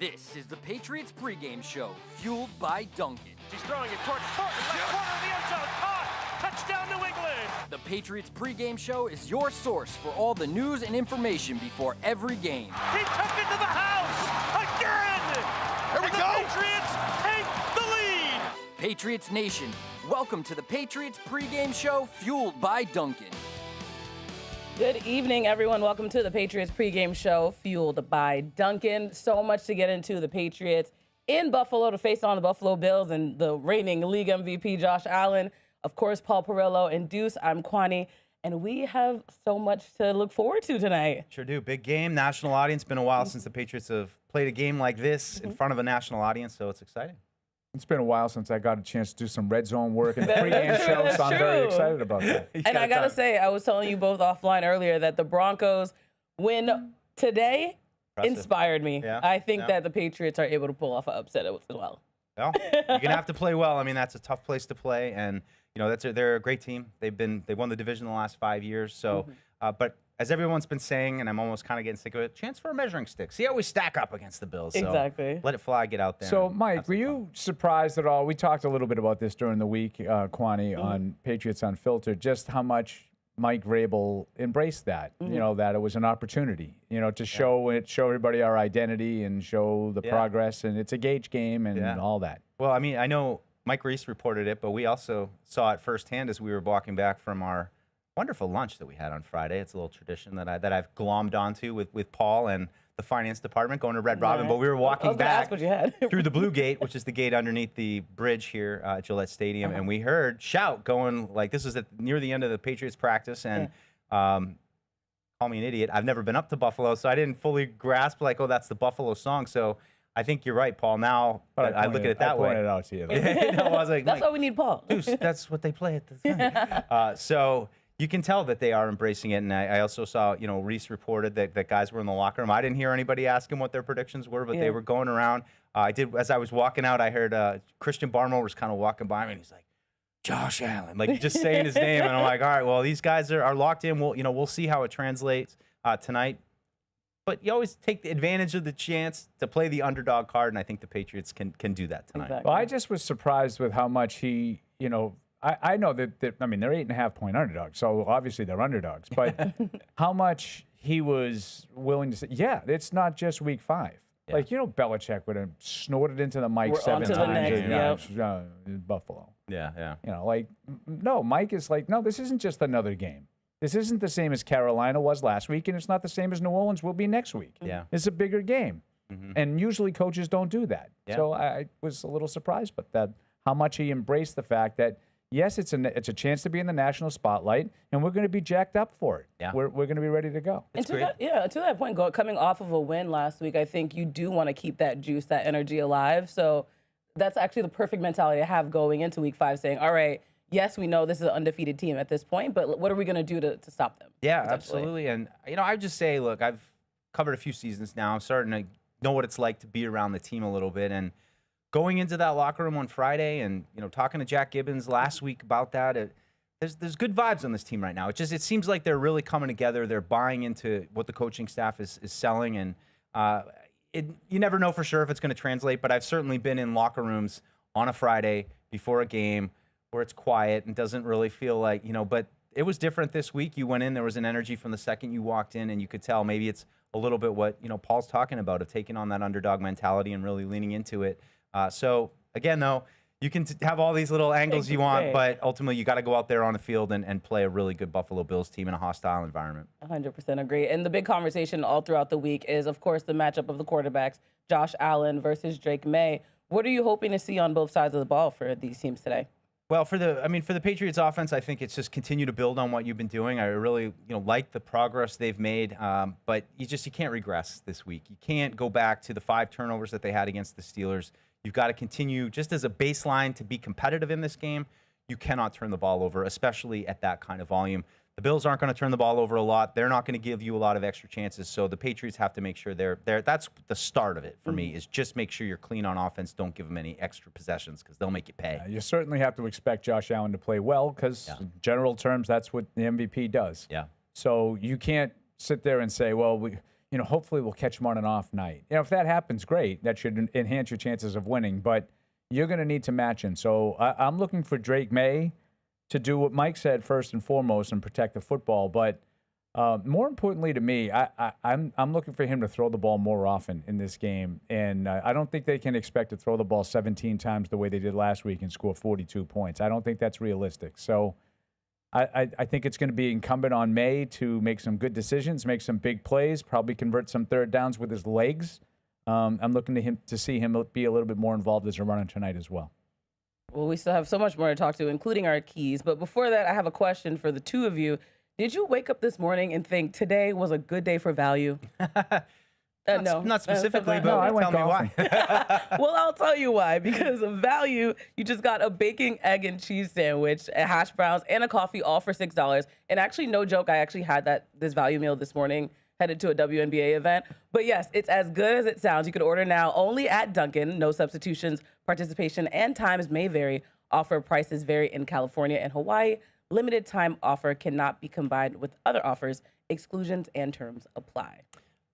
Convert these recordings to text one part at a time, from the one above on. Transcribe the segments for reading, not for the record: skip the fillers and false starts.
This is the Patriots Pregame Show, fueled by Dunkin'. He's throwing it towards Thornton, left corner of the end zone, caught, touchdown New England. The Patriots Pregame Show is your source for all the news and information before every game. He took it to the house again. Here we and go. The Patriots take the lead. Patriots Nation, welcome to the Patriots Pregame Show, fueled by Dunkin'. Good evening, everyone. Welcome to the Patriots Pregame Show, fueled by Dunkin'. So much to get into. The Patriots in Buffalo to face on the Buffalo Bills and the reigning league MVP, Josh Allen. Of course, Paul Perillo and Deuce. I'm Kwani, and we have so much to look forward to tonight. Sure do. Big game, national audience. Been a while since the Patriots have played a game like this in front of a national audience, so it's exciting. It's been a while since I got a chance to do some red zone work in the pregame show, so I'm very excited about that. And I got to say, I was telling you both offline earlier that the Broncos win today inspired me. Yeah, I think that the Patriots are able to pull off an upset as well. Well, you're going to have to play well. I mean, that's a tough place to play, and you know they're a great team. They won the division the last 5 years. So, but as everyone's been saying, and I'm almost kind of getting sick of it, chance for a measuring stick. See how we stack up against the Bills. So Exactly. let it fly, get out there. So, Mike, were you surprised at all? We talked a little bit about this during the week, Kwani, on Patriots Unfiltered, just how much Mike Vrabel embraced that, you know, that it was an opportunity, you know, to show everybody our identity and show the progress, and it's a gauge game and all that. Well, I mean, I know Mike Reese reported it, but we also saw it firsthand as we were walking back from our wonderful lunch that we had on Friday. It's a little tradition that I've glommed onto with Paul and the finance department going to Red Robin. But we were walking back through the Blue Gate, which is the gate underneath the bridge here at Gillette Stadium, and we heard shout going like this was near the end of the Patriots practice, and call me an idiot. I've never been up to Buffalo, so I didn't fully grasp like, oh, that's the Buffalo song. So I think you're right, Paul. Now But I look at it that way. I pointed it out to you. I was like, That's why we need Paul. Deuce, that's what they play at the time. So you can tell that they are embracing it, and I also saw, you know, Reese reported that guys were in the locker room. I didn't hear anybody ask him what their predictions were, but they were going around. I did, as I was walking out, I heard Christian Barmore was kind of walking by me, and he's like, Josh Allen, like just saying his name, and I'm like, all right, well, these guys are locked in. We'll see how it translates tonight. But you always take the advantage of the chance to play the underdog card, and I think the Patriots can do that tonight. Exactly. Well, I just was surprised with how much he, you know, I know that, I mean, they're 8.5-point underdogs, so obviously they're underdogs, but how much he was willing to say, yeah, it's not just week 5. Yeah. Like, you know, Belichick would have snorted into the mic 7 times in Buffalo. Yeah. You know, like, no, Mike is like, no, this isn't just another game. This isn't the same as Carolina was last week, and it's not the same as New Orleans will be next week. Yeah. It's a bigger game. And usually coaches don't do that. Yeah. So I was a little surprised by that, how much he embraced the fact that, yes, it's a chance to be in the national spotlight, and we're going to be jacked up for it. Yeah. We're going to be ready to go. And to that point, coming off of a win last week, I think you do want to keep that juice, that energy alive. So that's actually the perfect mentality to have going into week 5, saying, all right, yes, we know this is an undefeated team at this point, but what are we going to do to stop them? Yeah, absolutely. And, you know, I would just say, look, I've covered a few seasons now. I'm starting to know what it's like to be around the team a little bit. And going into that locker room on Friday and, you know, talking to Jack Gibbons last week about that, there's good vibes on this team right now. It seems like they're really coming together. They're buying into what the coaching staff is selling. And you never know for sure if it's going to translate, but I've certainly been in locker rooms on a Friday before a game where it's quiet and doesn't really feel like, you know, but it was different this week. You went in, there was an energy from the second you walked in, and you could tell maybe it's a little bit what, you know, Paul's talking about, of taking on that underdog mentality and really leaning into it. So again, though, you can have all these little angles you want, but ultimately you got to go out there on the field and play a really good Buffalo Bills team in a hostile environment. 100% agree. And the big conversation all throughout the week is, of course, the matchup of the quarterbacks, Josh Allen versus Drake May. What are you hoping to see on both sides of the ball for these teams today? Well, for the Patriots offense, I think it's just continue to build on what you've been doing. I really, you know, like the progress they've made, but you can't regress this week. You can't go back to the 5 turnovers that they had against the Steelers. You've got to continue just as a baseline to be competitive in this game. You cannot turn the ball over, especially at that kind of volume. The Bills aren't going to turn the ball over a lot. They're not going to give you a lot of extra chances. So the Patriots have to make sure they're that's the start of it for me, is just make sure you're clean on offense. Don't give them any extra possessions because they'll make you pay. You certainly have to expect Josh Allen to play well because in general terms, that's what the MVP does. Yeah. So you can't sit there and say, well, hopefully we'll catch them on an off night. If that happens, great. That should enhance your chances of winning. But you're going to need to match in. So I'm looking for Drake May to do what Mike said first and foremost and protect the football. But more importantly to me, I'm looking for him to throw the ball more often in this game. And I don't think they can expect to throw the ball 17 times the way they did last week and score 42 points. I don't think that's realistic. So I think it's going to be incumbent on May to make some good decisions, make some big plays, probably convert some third downs with his legs. I'm looking to see him be a little bit more involved as a runner tonight as well. Well, we still have so much more to talk to, including our keys. But before that, I have a question for the two of you. Did you wake up this morning and think today was a good day for value? No. Not specifically, but No, I went tell me why. Well, I'll tell you why. Because of value, you just got a bacon, egg, and cheese sandwich, a hash browns, and a coffee, all for $6. And actually, no joke, I actually had this value meal this morning, headed to a WNBA event. But yes, it's as good as it sounds. You can order now only at Dunkin'. No substitutions. Participation and times may vary. Offer prices vary in California and Hawaii. Limited time offer cannot be combined with other offers. Exclusions and terms apply.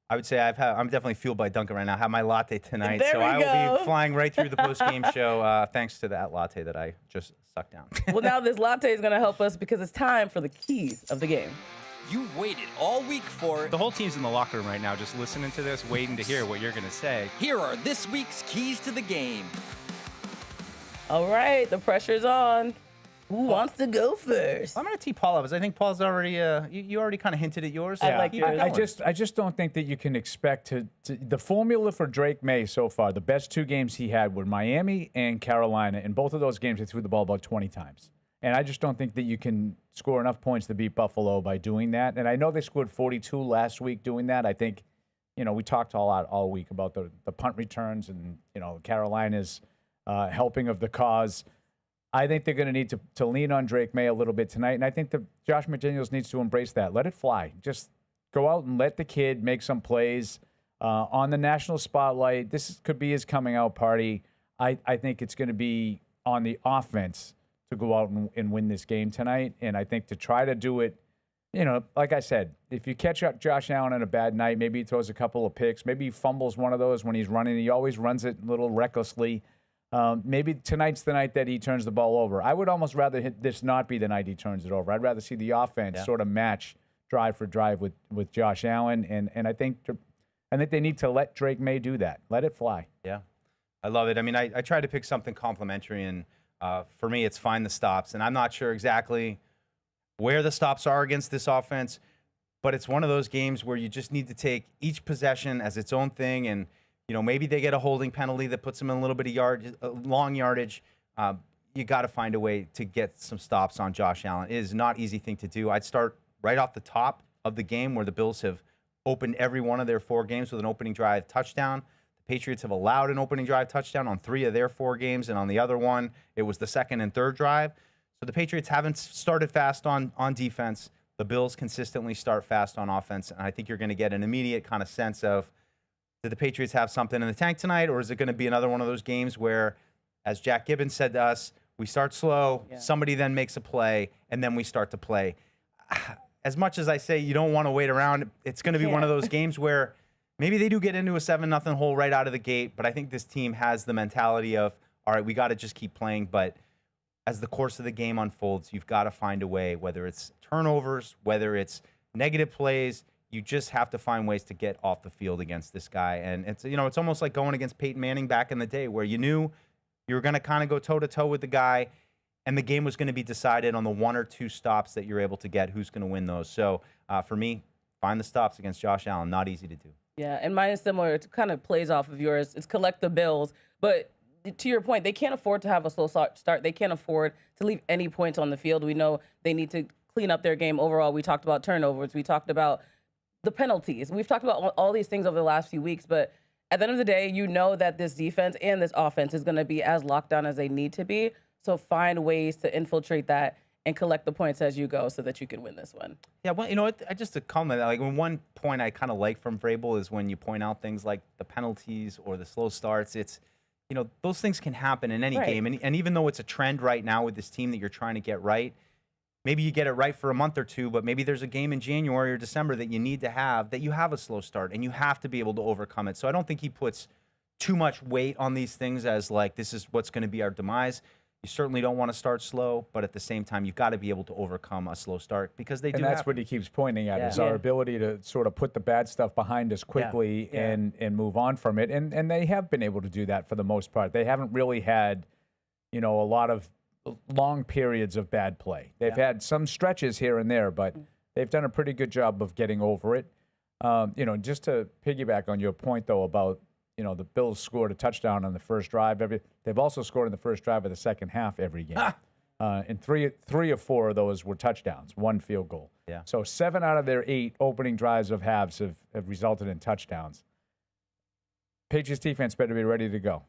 I would say I'm definitely fueled by Dunkin' right now. I have my latte tonight, There so we I will go. be flying right through the post-game show thanks to that latte that I just sucked down. Well, now this latte is going to help us because it's time for the keys of the game. You've waited all week for it. The whole team's in the locker room right now, just listening to this, waiting to hear what you're going to say. Here are this week's keys to the game. All right, the pressure's on. Who wants to go first? I'm going to tee Paul up, because I think Paul's already, you already kind of hinted at yours. I like Keep yours. it I going. just don't think that you can expect to the formula for Drake May so far. The best two games he had were Miami and Carolina. In both of those games, he threw the ball about 20 times. And I just don't think that you can score enough points to beat Buffalo by doing that. And I know they scored 42 last week doing that. I think, we talked all week about the punt returns and, Carolina's helping of the cause. I think they're going to need to lean on Drake May a little bit tonight. And I think that Josh McDaniels needs to embrace that. Let it fly. Just go out and let the kid make some plays on the national spotlight. This could be his coming out party. I think it's going to be on the offense to go out and win this game tonight. And I think to try to do it, like I said, if you catch up Josh Allen on a bad night, maybe he throws a couple of picks. Maybe he fumbles one of those when he's running. He always runs it a little recklessly. Maybe tonight's the night that he turns the ball over. I would almost rather this not be the night he turns it over. I'd rather see the offense sort of match drive for drive with Josh Allen. And I think they need to let Drake May do that. Let it fly. Yeah, I love it. I mean, I tried to pick something complimentary, and for me, it's find the stops. And I'm not sure exactly where the stops are against this offense, but it's one of those games where you just need to take each possession as its own thing. And, maybe they get a holding penalty that puts them in a little bit of long yardage. You got to find a way to get some stops on Josh Allen. It is not an easy thing to do. I'd start right off the top of the game where the Bills have opened every one of their 4 games with an opening drive touchdown. Patriots have allowed an opening drive touchdown on 3 of their 4 games, and on the other one, it was the second and third drive. So the Patriots haven't started fast on defense. The Bills consistently start fast on offense, and I think you're going to get an immediate kind of sense of, did the Patriots have something in the tank tonight, or is it going to be another one of those games where, as Jack Gibbons said to us, we start slow, somebody then makes a play, and then we start to play. As much as I say you don't want to wait around, it's going to be one of those games where maybe they do get into a 7-0 hole right out of the gate, but I think this team has the mentality of, all right, we got to just keep playing. But as the course of the game unfolds, you've got to find a way, whether it's turnovers, whether it's negative plays, you just have to find ways to get off the field against this guy. And it's almost like going against Peyton Manning back in the day, where you knew you were going to kind of go toe-to-toe with the guy, and the game was going to be decided on the 1 or 2 stops that you're able to get, who's going to win those. So for me, find the stops against Josh Allen. Not easy to do. Yeah, and mine is similar. It kind of plays off of yours. It's collect the bills. But to your point, they can't afford to have a slow start. They can't afford to leave any points on the field. We know they need to clean up their game overall. We talked about turnovers. We talked about the penalties. We've talked about all these things over the last few weeks. But at the end of the day, you know that this defense and this offense is going to be as locked down as they need to be. So find ways to infiltrate that and collect the points as you go so that you can win this one. Yeah, well, I just to comment, like one point I kind of like from Vrabel is when you point out things like the penalties or the slow starts. It's, those things can happen in any game. And even though it's a trend right now with this team that you're trying to get right, maybe you get it right for a month or two, but maybe there's a game in January or December that you need to have, that you have a slow start, and you have to be able to overcome it. So I don't think he puts too much weight on these things as like, this is what's going to be our demise. You certainly don't want to start slow, but at the same time, you've got to be able to overcome a slow start because they do. And that's happen. what he keeps pointing at, is Yeah. our ability to sort of put the bad stuff behind us quickly and move on from it. And they have been able to do that for the most part. They haven't really had, a lot of long periods of bad play. They've had some stretches here and there, but they've done a pretty good job of getting over it. Just to piggyback on your point, though, about the Bills scored a touchdown on the first drive. They've also scored in the first drive of the second half every game. And three or four of those were touchdowns, one field goal. Yeah. So 7 out of their 8 opening drives of halves have resulted in touchdowns. Patriots defense better be ready to go.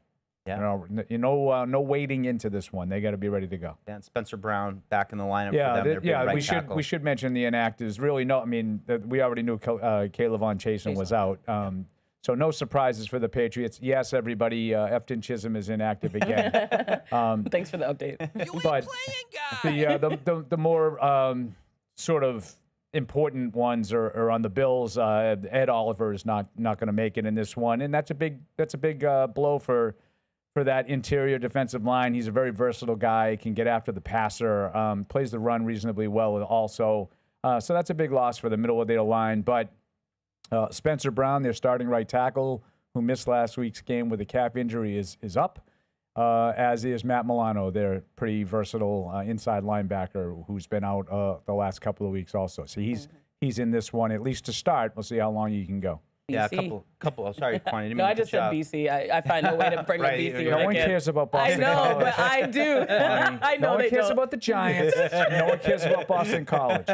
Yeah. No waiting into this one. They got to be ready to go. Yeah, and Spencer Brown back in the lineup Yeah, for them. Their big right we tackle. should mention the inactives. Really, no. I mean, we already knew Caleb Von Chasen was out. So no surprises for the Patriots. Yes, everybody, Efton Chisholm is inactive again. Thanks for the update. But the more sort of important ones are on the Bills. Ed Oliver is not going to make it in this one, and that's a big blow for that interior defensive line. He's a very versatile guy. Can get after the passer. Plays the run reasonably well also. So that's a big loss for the middle of their line, but. Spencer Brown, their starting right tackle, who missed last week's game with a calf injury, is up, as is Matt Milano, their pretty versatile inside linebacker who's been out the last couple of weeks also. So he's in this one, at least to start. We'll see how long you can go. Yeah, a BC. couple. Oh, sorry, Kwani. No, I just said BC. I find no way to bring up Right, BC. no No when one I can. cares about I Boston know, College. but I do. I know No one they cares don't. about the Giants. No one cares about Boston College.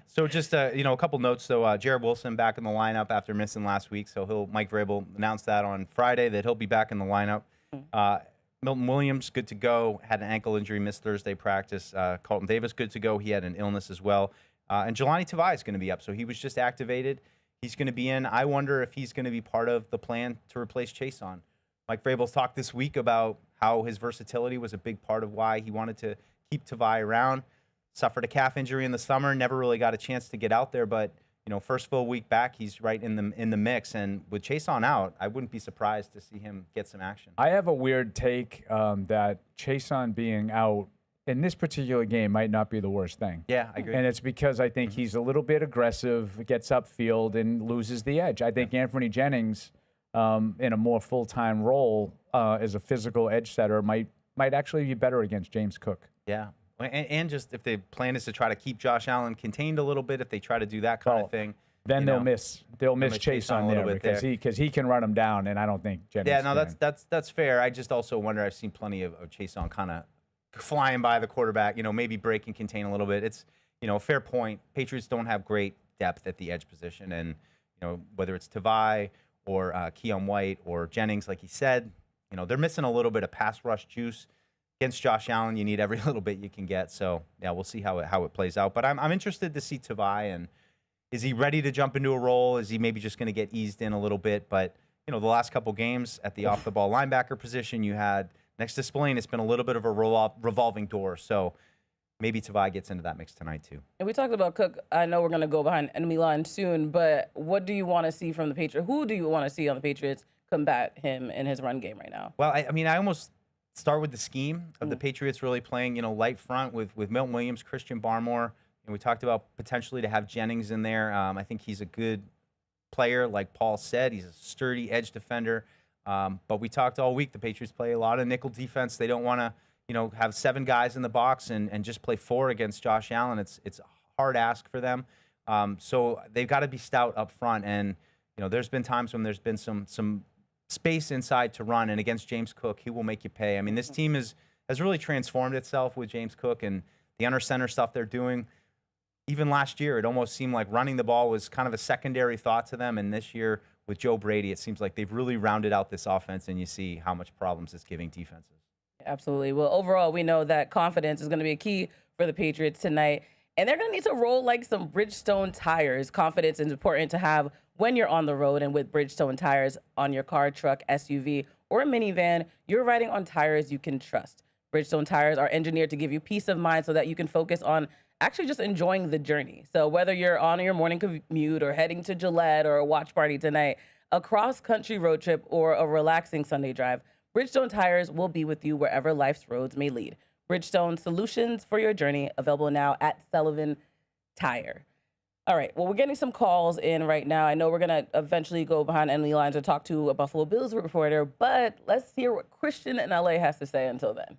So just a couple notes. So Jared Wilson back in the lineup after missing last week. So Mike Vrabel announced that on Friday that he'll be back in the lineup. Milton Williams good to go. Had an ankle injury, missed Thursday practice. Carlton Davis good to go. He had an illness as well. And Jelani Tavai is going to be up. So he was just activated. He's going to be in. I wonder if he's going to be part of the plan to replace Chason. Mike Vrabel's talked this week about how his versatility was a big part of why he wanted to keep Tavai around. Suffered a calf injury in the summer, never really got a chance to get out there, but first full week back, he's right in the mix. And with Chason out, I wouldn't be surprised to see him get some action. I have a weird take that Chason being out in this particular game might not be the worst thing. Yeah, I agree. And it's because I think he's a little bit aggressive, gets upfield, and loses the edge. I think Anthony Jennings, in a more full-time role as a physical edge setter, might actually be better against James Cook. Yeah. And just if the plan is to try to keep Josh Allen contained a little bit, if they try to do that kind of thing. Then they'll miss Chase on there because he can run him down, and I don't think Jennings Yeah, no, can. that's fair. I just also wonder, I've seen plenty of Chase on kind of flying by the quarterback, maybe break and contain a little bit. It's, a fair point. Patriots don't have great depth at the edge position. And, whether it's Tavai or Keon White or Jennings, like he said, they're missing a little bit of pass rush juice. Against Josh Allen, you need every little bit you can get. So, yeah, we'll see how it plays out. But I'm interested to see Tavai, and is he ready to jump into a role? Is he maybe just going to get eased in a little bit? But, the last couple games at the off-the-ball linebacker position, you had next to Spillane, it's been a little bit of a revolving door. So maybe Tavai gets into that mix tonight too. And we talked about Cook. I know we're going to go behind enemy line soon, but what do you want to see from the Patriots? Who do you want to see on the Patriots combat him in his run game right now? Well, I almost start with the scheme of the Patriots really playing, light front with Milton Williams, Christian Barmore. And we talked about potentially to have Jennings in there. I think he's a good player, like Paul said. He's a sturdy edge defender. But we talked all week, the Patriots play a lot of nickel defense. They don't want to, have 7 guys in the box and just play 4 against Josh Allen. It's a hard ask for them. So they've got to be stout up front. And, there's been times when there's been some space inside to run. And against James Cook, he will make you pay. I mean, this team has really transformed itself with James Cook and the under center stuff they're doing. Even last year, it almost seemed like running the ball was kind of a secondary thought to them. And this year, with Joe Brady, it seems like they've really rounded out this offense, and you see how much problems it's giving defenses. Absolutely. Well, overall, we know that confidence is going to be a key for the Patriots tonight, and they're going to need to roll like some Bridgestone tires. Confidence is important to have when you're on the road, and with Bridgestone tires on your car, truck, SUV, or a minivan, you're riding on tires you can trust. Bridgestone tires are engineered to give you peace of mind so that you can focus on actually just enjoying the journey. So whether you're on your morning commute or heading to Gillette or a watch party tonight, a cross-country road trip, or a relaxing Sunday drive, Bridgestone tires will be with you wherever life's roads may lead. Bridgestone solutions for your journey, available now at Sullivan Tire. All right, well, we're getting some calls in right now. I know we're going to eventually go behind enemy lines and talk to a Buffalo Bills reporter, but let's hear what Christian in LA has to say until then.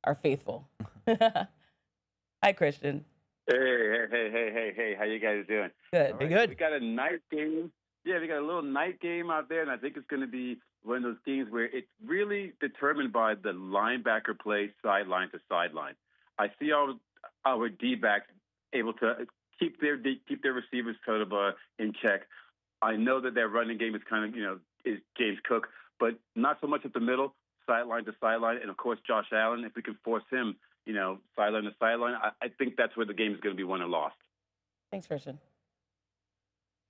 Our faithful. Hi, Christian. Hey, how you guys doing? Good. Pretty good. We got a night game. Yeah, we got a little night game out there, and I think it's going to be one of those games where it's really determined by the linebacker play sideline to sideline. I see our D-backs able to keep their receivers sort of in check. I know that their running game is kind of, is James Cook, but not so much at the middle, sideline to sideline. And, of course, Josh Allen, if we can force him, sideline to sideline, I think that's where the game is going to be won or lost. Thanks, Christian.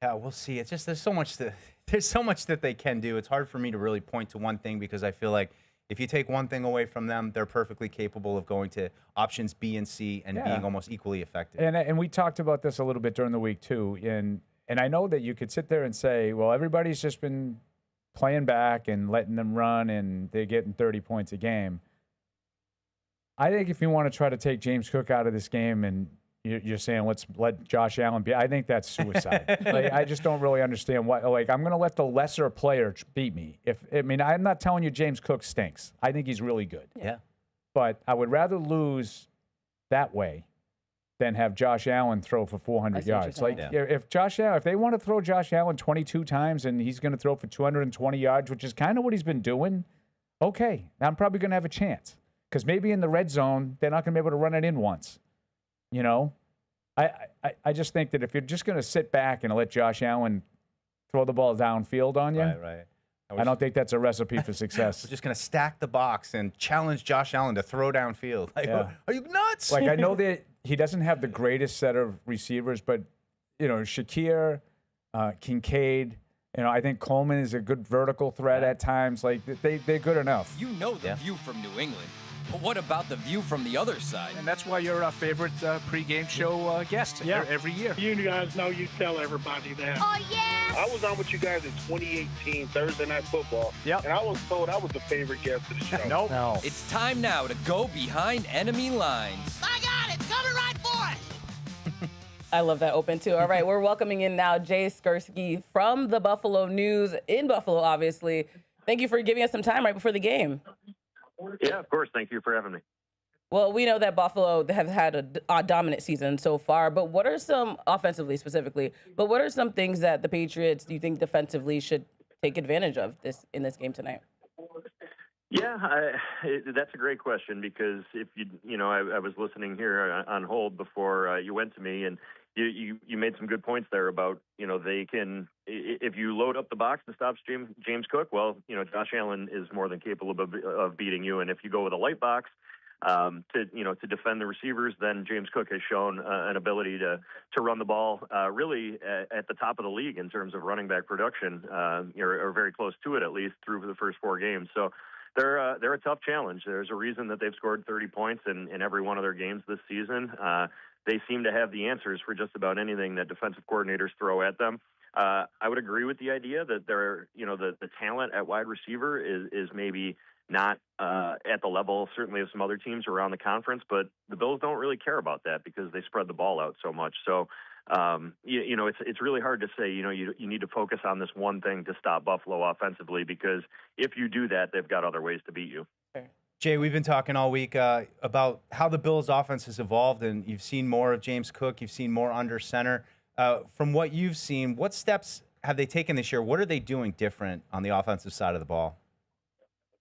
Yeah, we'll see. It's just there's so much that they can do. It's hard for me to really point to one thing because I feel like if you take one thing away from them, they're perfectly capable of going to options B and C and being almost equally effective. And we talked about this a little bit during the week too. And I know that you could sit there and say, well, everybody's just been playing back and letting them run, and they're getting 30 points a game. I think if you want to try to take James Cook out of this game and you're saying let's let Josh Allen be, I think that's suicide. I just don't really understand why. I'm going to let the lesser player beat me. I'm not telling you James Cook stinks. I think he's really good. Yeah. But I would rather lose that way than have Josh Allen throw for 400 yards. If they want to throw Josh Allen 22 times and he's going to throw for 220 yards, which is kind of what he's been doing, okay, I'm probably going to have a chance. Because maybe in the red zone, they're not going to be able to run it in once. I just think that if you're just going to sit back and let Josh Allen throw the ball downfield on you, Right. I don't think that's a recipe for success. We're just going to stack the box and challenge Josh Allen to throw downfield. Are you nuts? I know that he doesn't have the greatest set of receivers, but, Shakir, Kincaid, I think Coleman is a good vertical threat at times. They're good enough. You know the view from New England. But what about the view from the other side? And that's why you're our favorite pregame show guest every year. You guys know you tell everybody that. Oh, yeah? I was on with you guys in 2018, Thursday Night Football. Yep. And I was told I was the favorite guest of the show. Nope. No. It's time now to go behind enemy lines. I got it. Coming right for it. I love that open, too. All right, we're welcoming in now Jay Skurski from the Buffalo News, in Buffalo, obviously. Thank you for giving us some time right before the game. Yeah, of course. Thank you for having me. Well, we know that Buffalo have had a dominant season so far, but what are some, offensively specifically, but what are some things that the Patriots, do you think, defensively should take advantage of in this game tonight? Yeah, that's a great question because if I was listening here on hold before you went to me, and you made some good points there about, they can, if you load up the box and stops James Cook, well, Josh Allen is more than capable of beating you. And if you go with a light box to defend the receivers, then James Cook has shown an ability to run the ball really at the top of the league in terms of running back production, or very close to it, at least through the first 4 games. So they're a tough challenge. There's a reason that they've scored 30 points in every one of their games this season. They seem to have the answers for just about anything that defensive coordinators throw at them. I would agree with the idea that the talent at wide receiver is maybe not at the level, certainly, of some other teams around the conference, but the Bills don't really care about that because they spread the ball out so much. So, it's really hard to say, you need to focus on this one thing to stop Buffalo offensively, because if you do that, they've got other ways to beat you. Jay, we've been talking all week about how the Bills' offense has evolved, and you've seen more of James Cook. You've seen more under center. From what you've seen, what steps have they taken this year? What are they doing different on the offensive side of the ball?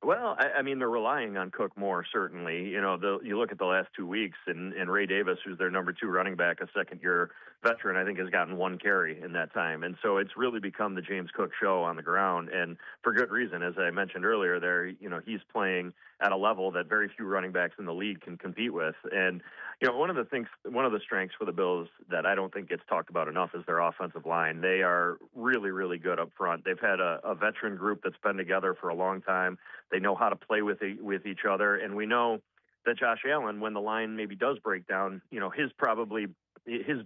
Well, they're relying on Cook more, certainly. You look at the last 2 weeks, and Ray Davis, who's their number 2 running back, a second-year veteran, I think has gotten 1 carry in that time. And so it's really become the James Cook show on the ground, and for good reason. As I mentioned earlier, he's playing at a level that very few running backs in the league can compete with. And, one of the strengths for the Bills that I don't think gets talked about enough is their offensive line. They are really, really good up front. They've had a veteran group that's been together for a long time. They know how to play with each other, and we know that Josh Allen, when the line maybe does break down, his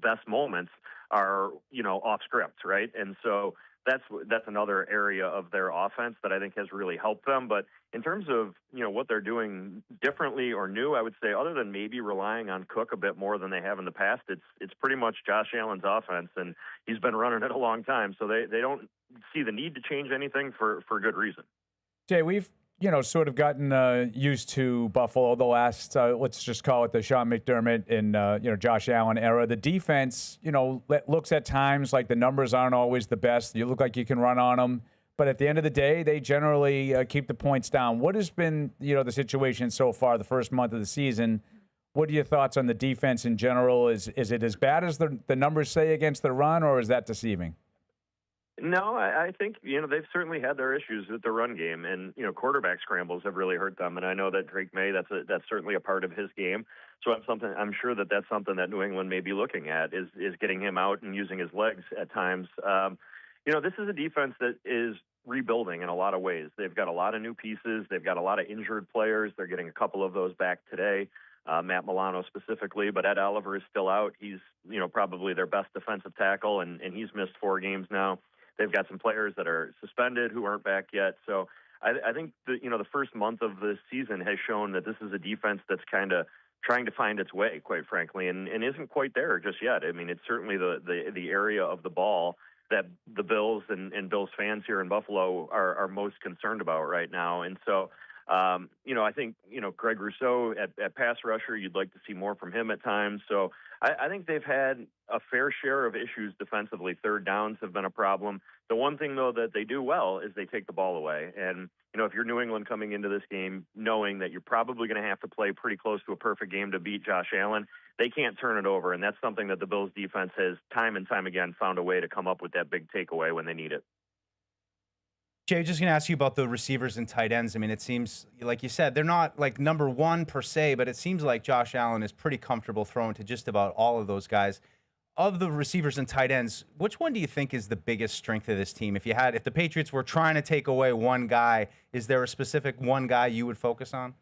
best moments are off script, right? And so that's another area of their offense that I think has really helped them. But in terms of what they're doing differently or new, I would say other than maybe relying on Cook a bit more than they have in the past, it's pretty much Josh Allen's offense, and he's been running it a long time, so they don't see the need to change anything for good reason. Jay, we've sort of gotten used to Buffalo the last, let's just call it the Sean McDermott and, Josh Allen era. The defense, looks at times like the numbers aren't always the best. You look like you can run on them. But at the end of the day, they generally keep the points down. What has been, the situation so far, the first month of the season? What are your thoughts on the defense in general? Is it as bad as the numbers say against the run, or is that deceiving? No, I think, they've certainly had their issues with the run game, and, quarterback scrambles have really hurt them. And I know that Drake May, that's certainly a part of his game. So I'm sure that's something that New England may be looking at is getting him out and using his legs at times. This is a defense that is rebuilding in a lot of ways. They've got a lot of new pieces. They've got a lot of injured players. They're getting a couple of those back today, Matt Milano specifically, but Ed Oliver is still out. He's, probably their best defensive tackle, and he's missed 4 games now. They've got some players that are suspended who aren't back yet. So I think the first month of the season has shown that this is a defense that's kind of trying to find its way, quite frankly, and isn't quite there just yet. I mean, it's certainly the area of the ball that the Bills and Bills fans here in Buffalo are most concerned about right now. And so, I think, Greg Rousseau at pass rusher, you'd like to see more from him at times. So I think they've had a fair share of issues defensively. Third downs have been a problem. The one thing, though, that they do well is they take the ball away. And, if you're New England coming into this game knowing that you're probably going to have to play pretty close to a perfect game to beat Josh Allen, they can't turn it over. And that's something that the Bills defense has time and time again found a way to come up with that big takeaway when they need it. Jay, just going to ask you about the receivers and tight ends. I mean, it seems, like you said, they're not like number one per se, but it seems like Josh Allen is pretty comfortable throwing to just about all of those guys. Of the receivers and tight ends, which one do you think is the biggest strength of this team? If the Patriots were trying to take away one guy, is there a specific one guy you would focus on?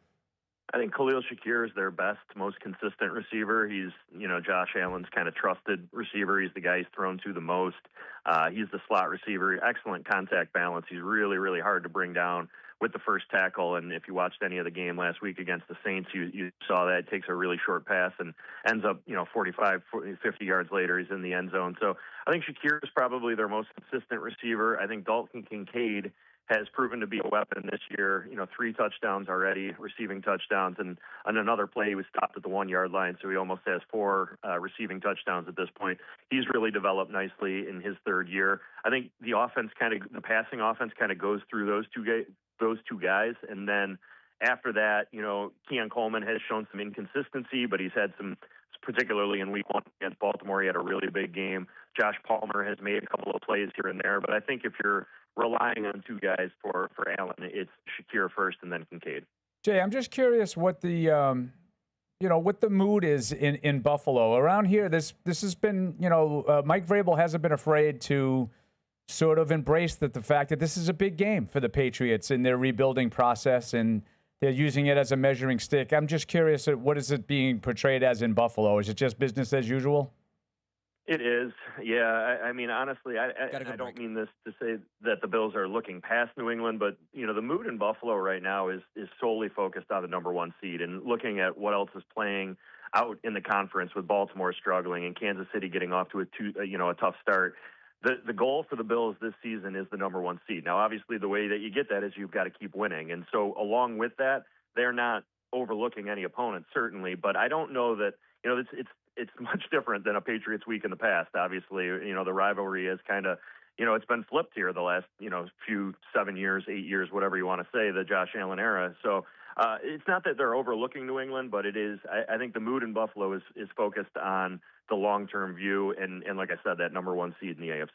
I think Khalil Shakir is their best, most consistent receiver. He's, Josh Allen's kind of trusted receiver. He's the guy he's thrown to the most. He's the slot receiver. Excellent contact balance. He's really, really hard to bring down with the first tackle. And if you watched any of the game last week against the Saints, you saw that. It takes a really short pass and ends up, 45, 50 yards later, he's in the end zone. So I think Shakir is probably their most consistent receiver. I think Dalton Kincaid has proven to be a weapon this year. 3 touchdowns already, receiving touchdowns, and on another play he was stopped at the 1-yard line, so he almost has 4 receiving touchdowns at this point. He's really developed nicely in his third year. I think the passing offense kind of goes through those two guys, and then after that, Keon Coleman has shown some inconsistency, but he's had some, particularly in week 1 against Baltimore, he had a really big game. Josh Palmer has made a couple of plays here and there, but I think if you're relying on 2 guys for Allen, it's Shakir first and then Kincaid. Jay, I'm just curious what the what the mood is in Buffalo around here. This has been, Mike Vrabel hasn't been afraid to sort of embrace the fact that this is a big game for the Patriots in their rebuilding process, and they're using it as a measuring stick. I'm just curious, what is it being portrayed as in Buffalo? Is it just business as usual? It is, yeah. I mean, honestly, I don't mean this to say that the Bills are looking past New England, but, the mood in Buffalo right now is solely focused on the number 1 seed and looking at what else is playing out in the conference with Baltimore struggling and Kansas City getting off to a tough start. The goal for the Bills this season is the number 1 seed. Now, obviously, the way that you get that is you've got to keep winning. And so along with that, they're not overlooking any opponents, certainly, but I don't know that, it's much different than a Patriots week in the past. Obviously, the rivalry is kind of, it's been flipped here the last, few 7 years, 8 years, whatever you want to say, the Josh Allen era. So it's not that they're overlooking New England, but it is, I think the mood in Buffalo is focused on the long-term view. And like I said, that number 1 seed in the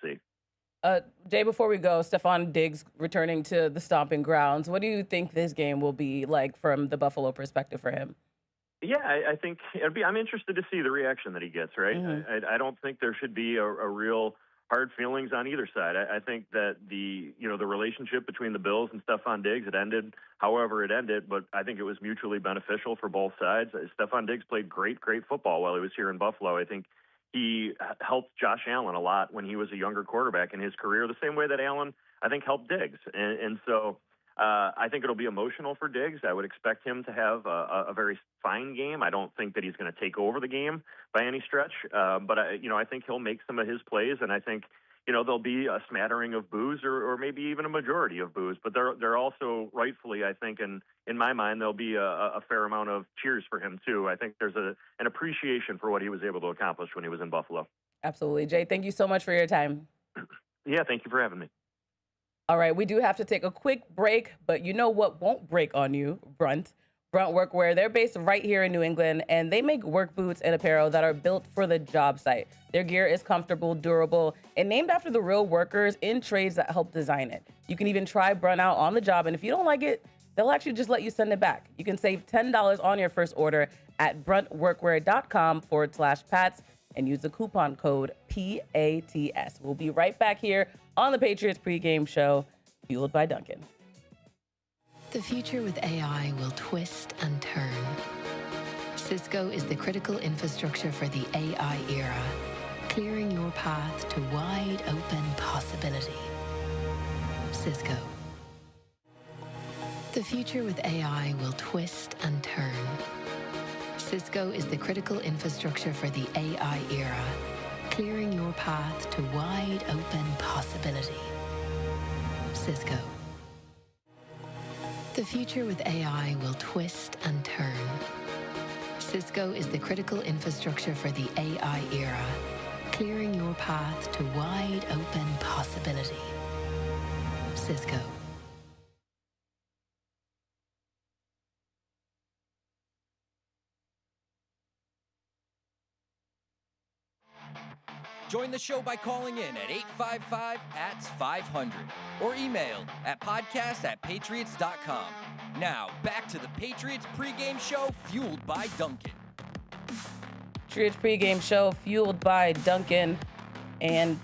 AFC. Day before we go, Stephon Diggs returning to the stomping grounds. What do you think this game will be like from the Buffalo perspective for him? Yeah, I think I'm interested to see the reaction that he gets, right? Mm-hmm. I don't think there should be a real hard feelings on either side. I think that the relationship between the Bills and Stephon Diggs, it ended however it ended, but I think it was mutually beneficial for both sides. Stephon Diggs played great football while he was here in Buffalo. I think he helped Josh Allen a lot when he was a younger quarterback in his career, the same way that Allen, I think, helped Diggs. And so I think it'll be emotional for Diggs. I would expect him to have a very fine game. I don't think that he's going to take over the game by any stretch, but I think he'll make some of his plays, and I think there'll be a smattering of boos or maybe even a majority of boos. But they're also rightfully, I think, and in my mind, there'll be a fair amount of cheers for him too. I think there's an appreciation for what he was able to accomplish when he was in Buffalo. Absolutely, Jay. Thank you so much for your time. Yeah, thank you for having me. All right, we do have to take a quick break, but you know what won't break on you? Brunt Workwear. They're based right here in New England, and they make work boots and apparel that are built for the job site. Their gear is comfortable, durable, and named after the real workers in trades that help design it. You can even try Brunt out on the job, and if you don't like it, they'll actually just let you send it back. You can save $10 on your first order at bruntworkwear.com/Pats and use the coupon code PATS. We'll be right back here on the Patriots Pregame Show, fueled by Dunkin'. The future with AI will twist and turn. Cisco is the critical infrastructure for the AI era, clearing your path to wide open possibility. Cisco. The future with AI will twist and turn. Cisco is the critical infrastructure for the AI era, clearing your path to wide open possibility. Cisco. The future with AI will twist and turn. Cisco is the critical infrastructure for the AI era, clearing your path to wide open possibility. Cisco. Join the show by calling in at 855-PATS-500 or email at podcast@patriots.com. Now, back to the Patriots Pregame Show, fueled by Dunkin'. Patriots Pregame Show, fueled by Dunkin', and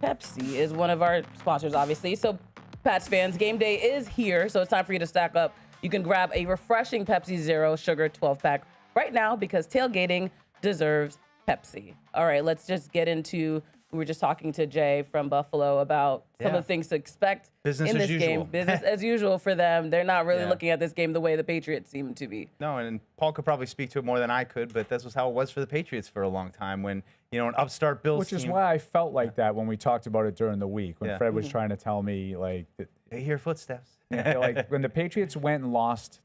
Pepsi is one of our sponsors, obviously. So, Pats fans, game day is here, so it's time for you to stack up. You can grab a refreshing Pepsi Zero Sugar 12-pack right now because tailgating deserves Pepsi. All right, let's just get into, we were just talking to Jay from Buffalo about some of the things to expect in this game. Business as usual for them. They're not really looking at this game the way the Patriots seem to be. No, and Paul could probably speak to it more than I could, but this was how it was for the Patriots for a long time when, an upstart Bills Which is team, why I felt like that when we talked about it during the week, when Fred was trying to tell me, like, they hear footsteps. like when the Patriots went and lost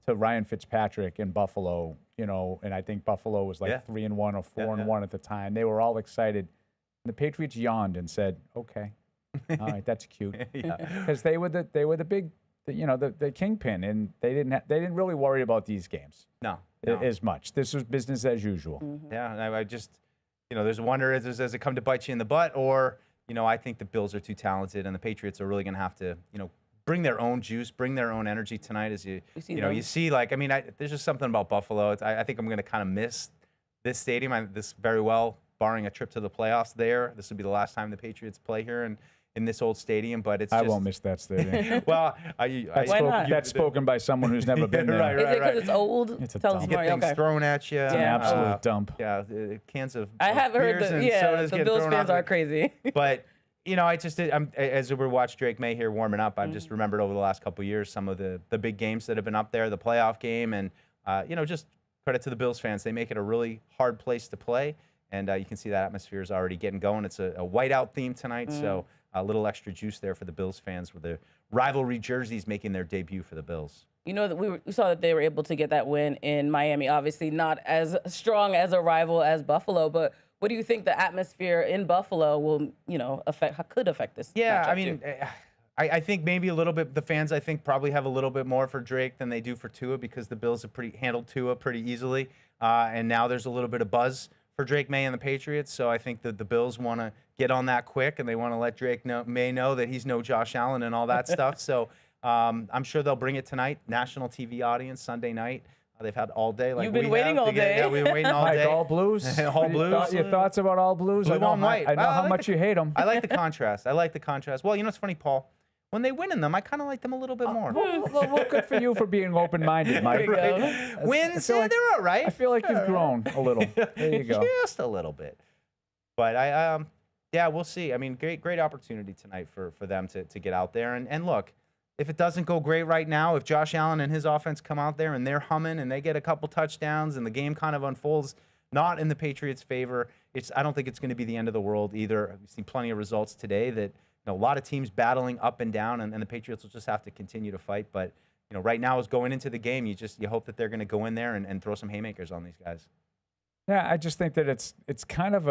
to Ryan Fitzpatrick in Buffalo, and I think Buffalo was like 3-1 or 4-1 at the time. They were all excited. And the Patriots yawned and said, "Okay, all right, that's cute," because they were the big, the kingpin, and they didn't really worry about these games. No. As much. This was business as usual. Yeah, and I just, there's a wonder does it come to bite you in the butt, or I think the Bills are too talented, and the Patriots are really going to have to, bring their own juice, bring their own energy tonight. As you see, like, there's just something about Buffalo. I think I'm going to kind of miss this stadium. This very well, barring a trip to the playoffs there. This will be the last time the Patriots play here in this old stadium, but I won't miss that stadium. Well, that's spoken by someone who's never been there. Is it because it's old? It's a Tell dump. us Get more. things thrown at you. It's an absolute dump. Yeah, cans of I have heard beers that. and Yeah, sodas the get Bills thrown fans out. are crazy. But as we watched Drake May here warming up, I've just remembered over the last couple of years some of the big games that have been up there, the playoff game, and just credit to the Bills fans. They make it a really hard place to play, and you can see that atmosphere is already getting going. It's a whiteout theme tonight, so a little extra juice there for the Bills fans with the rivalry jerseys making their debut for the Bills. That we saw that they were able to get that win in Miami. Obviously, not as strong as a rival as Buffalo, but what do you think the atmosphere in Buffalo will, could affect this? Yeah, I think maybe a little bit. The fans, I think, probably have a little bit more for Drake than they do for Tua because the Bills have handled Tua pretty easily, and now there's a little bit of buzz for Drake May and the Patriots. So I think that the Bills want to get on that quick, and they want to let Drake May know that he's no Josh Allen and all that stuff. So I'm sure they'll bring it tonight. National TV audience Sunday night. they've had all day. Like You've been we waiting have all to get- day. Yeah, we've been waiting all Mike, day. all blues. All blues. Your thoughts about all blues? Blue I know, on white. I know I how like much the- you hate them. I like the contrast. Well, you know what's funny, Paul? When they win in them, I kind of like them a little bit more. Well, good for you for being open-minded, Mike. Wins, I feel they're all right. I feel like you've grown a little. There you go. Just a little bit. But yeah, we'll see. I mean, great opportunity tonight for them to get out there. And look, if it doesn't go great right now, if Josh Allen and his offense come out there and they're humming and they get a couple touchdowns and the game kind of unfolds not in the Patriots' favor, I don't think it's going to be the end of the world either. We've seen plenty of results today that a lot of teams battling up and down, and the Patriots will just have to continue to fight. But right now is going into the game. You hope that they're going to go in there and throw some haymakers on these guys. Yeah, I just think that it's kind of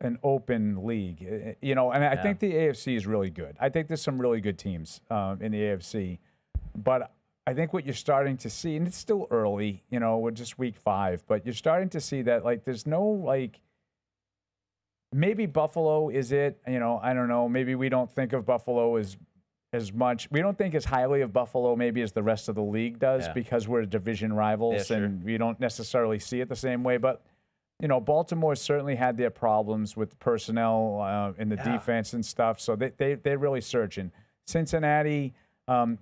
an open league, and I think the AFC is really good. I think there's some really good teams in the AFC, but I think what you're starting to see, and it's still early, we're just week 5, but you're starting to see that there's no maybe Buffalo is it, I don't know. Maybe we don't think of Buffalo as much. We don't think as highly of Buffalo maybe as the rest of the league does because we're division rivals and we don't necessarily see it the same way. But, Baltimore certainly had their problems with personnel in the defense and stuff. So they're really searching. Cincinnati,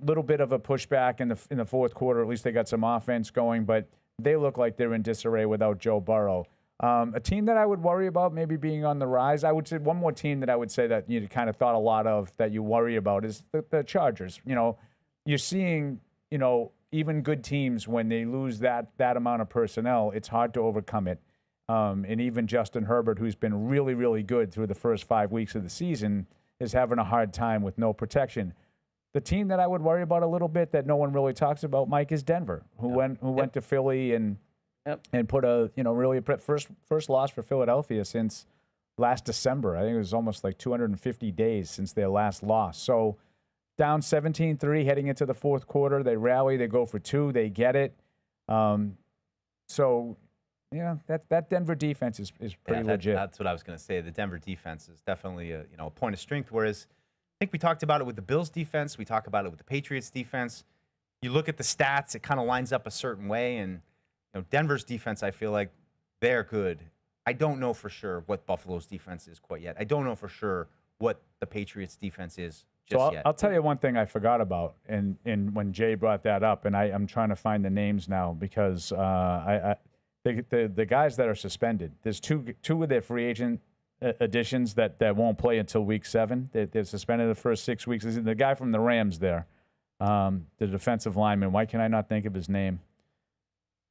little bit of a pushback in the fourth quarter. At least they got some offense going, but they look like they're in disarray without Joe Burrow. A team that I would worry about maybe being on the rise, I would say one more team that I would say that you kind of thought a lot of that you worry about is the Chargers. You're seeing, even good teams, when they lose that amount of personnel, it's hard to overcome it. And even Justin Herbert, who's been really, really good through the first 5 weeks of the season, is having a hard time with no protection. The team that I would worry about a little bit that no one really talks about, Mike, is Denver, who went to Philly and put a really first loss for Philadelphia since last December. I think it was almost 250 days since their last loss. So down 17-3 heading into the fourth quarter, they rally, they go for 2, they get it. So yeah, that Denver defense is pretty legit. That's what I was going to say. The Denver defense is definitely a point of strength. Whereas I think we talked about it with the Bills defense, we talk about it with the Patriots defense. You look at the stats, it kind of lines up a certain way, and Denver's defense, I feel like they're good. I don't know for sure what Buffalo's defense is quite yet. I don't know for sure what the Patriots defense is just yet. I'll tell you one thing I forgot about, and when Jay brought that up, and I'm trying to find the names now because the guys that are suspended, there's two of their free agent additions that won't play until week 7. They're suspended the first 6 weeks. The guy from the Rams there, the defensive lineman. Why can I not think of his name?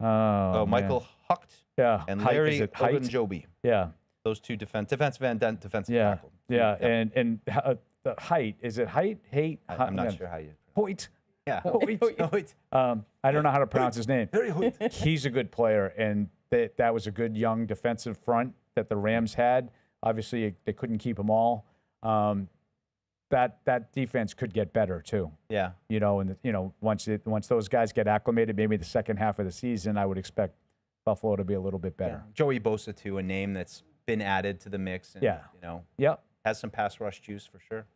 Michael Hucht and Larry Ogunjobi. Yeah. Those two defensive tackle. Yeah. And the height, is it height? I'm not sure how you. Hoyt. Yeah. Hoyt. I don't know how to pronounce his name. Very Hoyt. He's a good player, and that was a good young defensive front that the Rams had. Obviously, they couldn't keep them all. That defense could get better too. Yeah. Once those guys get acclimated, maybe the second half of the season, I would expect Buffalo to be a little bit better. Yeah. Joey Bosa too, a name that's been added to the mix. And, has some pass rush juice for sure.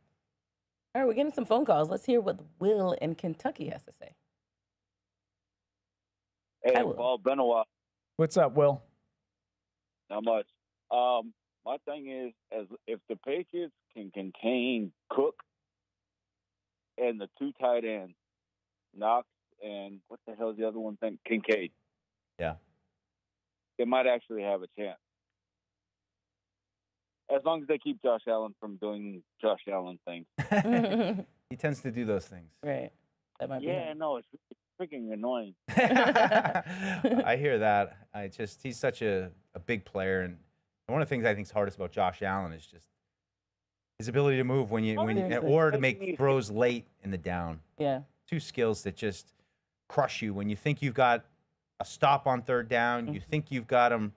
All right, we're getting some phone calls. Let's hear what Will in Kentucky has to say. Hey, Hi, Will. Paul Benoit. What's up, Will? Not much. My thing is, if the Patriots can contain Cook and the 2 tight ends, Knox and what the hell is the other one thing? Kincaid. Yeah. They might actually have a chance. As long as they keep Josh Allen from doing Josh Allen things. He tends to do those things. Right. That might be him. No, it's freaking annoying. I hear that. He's such a big player, and one of the things I think is hardest about Josh Allen is just his ability to move or to make throws late in the down. Yeah. 2 skills that just crush you when you think you've got a stop on third down. You think you've got him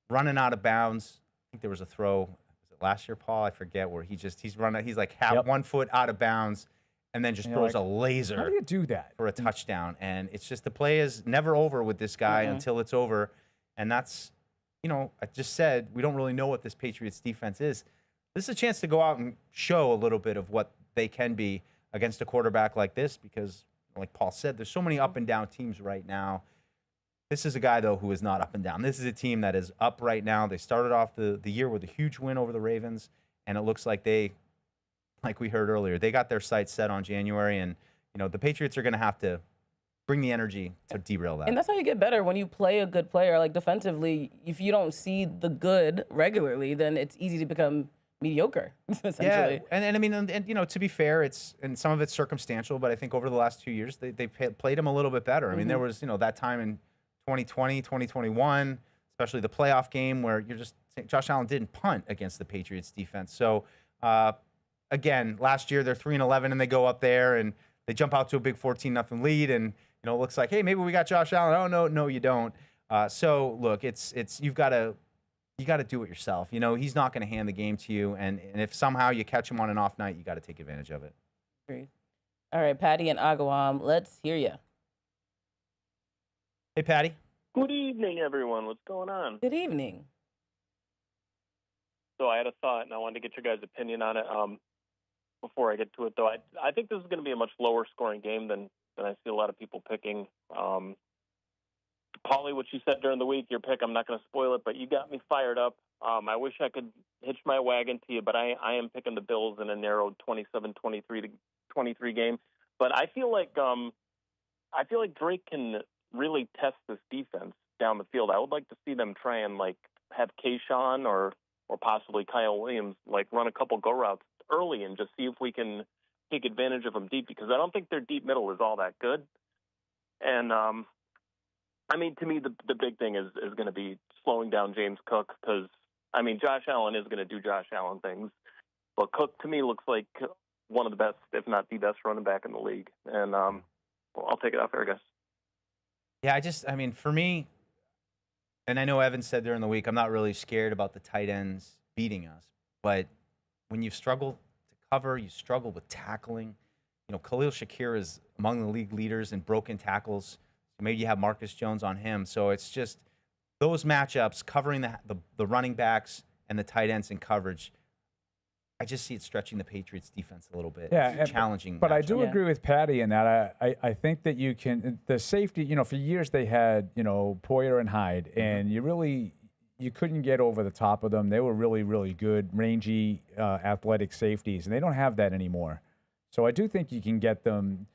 running out of bounds. I think there was a throw. Was it last year, Paul? I forget where he's running. He's like 1 foot out of bounds, and then just throws a laser. How do you do that for a touchdown? And it's just the play is never over with this guy until it's over, and that's. I just said we don't really know what this Patriots defense is. This is a chance to go out and show a little bit of what they can be against a quarterback like this because, like Paul said, there's so many up and down teams right now. This is a guy, though, who is not up and down. This is a team that is up right now. They started off the year with a huge win over the Ravens, and it looks like they, like we heard earlier, they got their sights set on January, and the Patriots are going to have to bring the energy to derail that. And that's how you get better when you play a good player. Like defensively, if you don't see the good regularly, then it's easy to become mediocre, essentially. Yeah, and I mean, and to be fair, and some of it's circumstantial, but I think over the last 2 years, they played him a little bit better. I mean, there was, that time in 2020, 2021, especially the playoff game where Josh Allen didn't punt against the Patriots defense. So, again, last year they're 3-11 and they go up there and they jump out to a big 14-0 lead, and it looks like, hey, maybe we got Josh Allen. Oh no, you don't. So look, it's you got to do it yourself. He's not going to hand the game to you, and if somehow you catch him on an off night, you got to take advantage of it. Agreed. All right, Patty and Agawam, let's hear you. Hey, Patty. Good evening, everyone. What's going on? Good evening. So I had a thought, and I wanted to get your guys' opinion on it. Before I get to it, though, I think this is going to be a much lower scoring game than I see a lot of people picking. Paulie, what you said during the week, your pick, I'm not going to spoil it, but you got me fired up. I wish I could hitch my wagon to you, but I am picking the Bills in a narrow 27-23 game. But I feel like Drake can really test this defense down the field. I would like to see them try and have Kayshawn or possibly Kyle Williams run a couple go routes early and just see if we can take advantage of them deep, because I don't think their deep middle is all that good. And I mean, to me, the big thing is going to be slowing down James Cook, because I mean, Josh Allen is going to do Josh Allen things, but Cook to me looks like one of the best, if not the best, running back in the league. And I'll take it off there, I guess. Yeah, I mean, for me, and I know Evan said during the week, I'm not really scared about the tight ends beating us, but when you struggle to cover, you struggle with tackling. Khalil Shakir is among the league leaders in broken tackles. Maybe you have Marcus Jones on him. So it's just those matchups, covering the running backs and the tight ends in coverage. I just see it stretching the Patriots defense a little bit. Yeah, challenging. But I do agree with Patty in that. I think that you can, the safety, for years they had, Poyer and Hyde, and you couldn't get over the top of them. They were really, really good, rangy, athletic safeties, and they don't have that anymore. So I do think you can get them.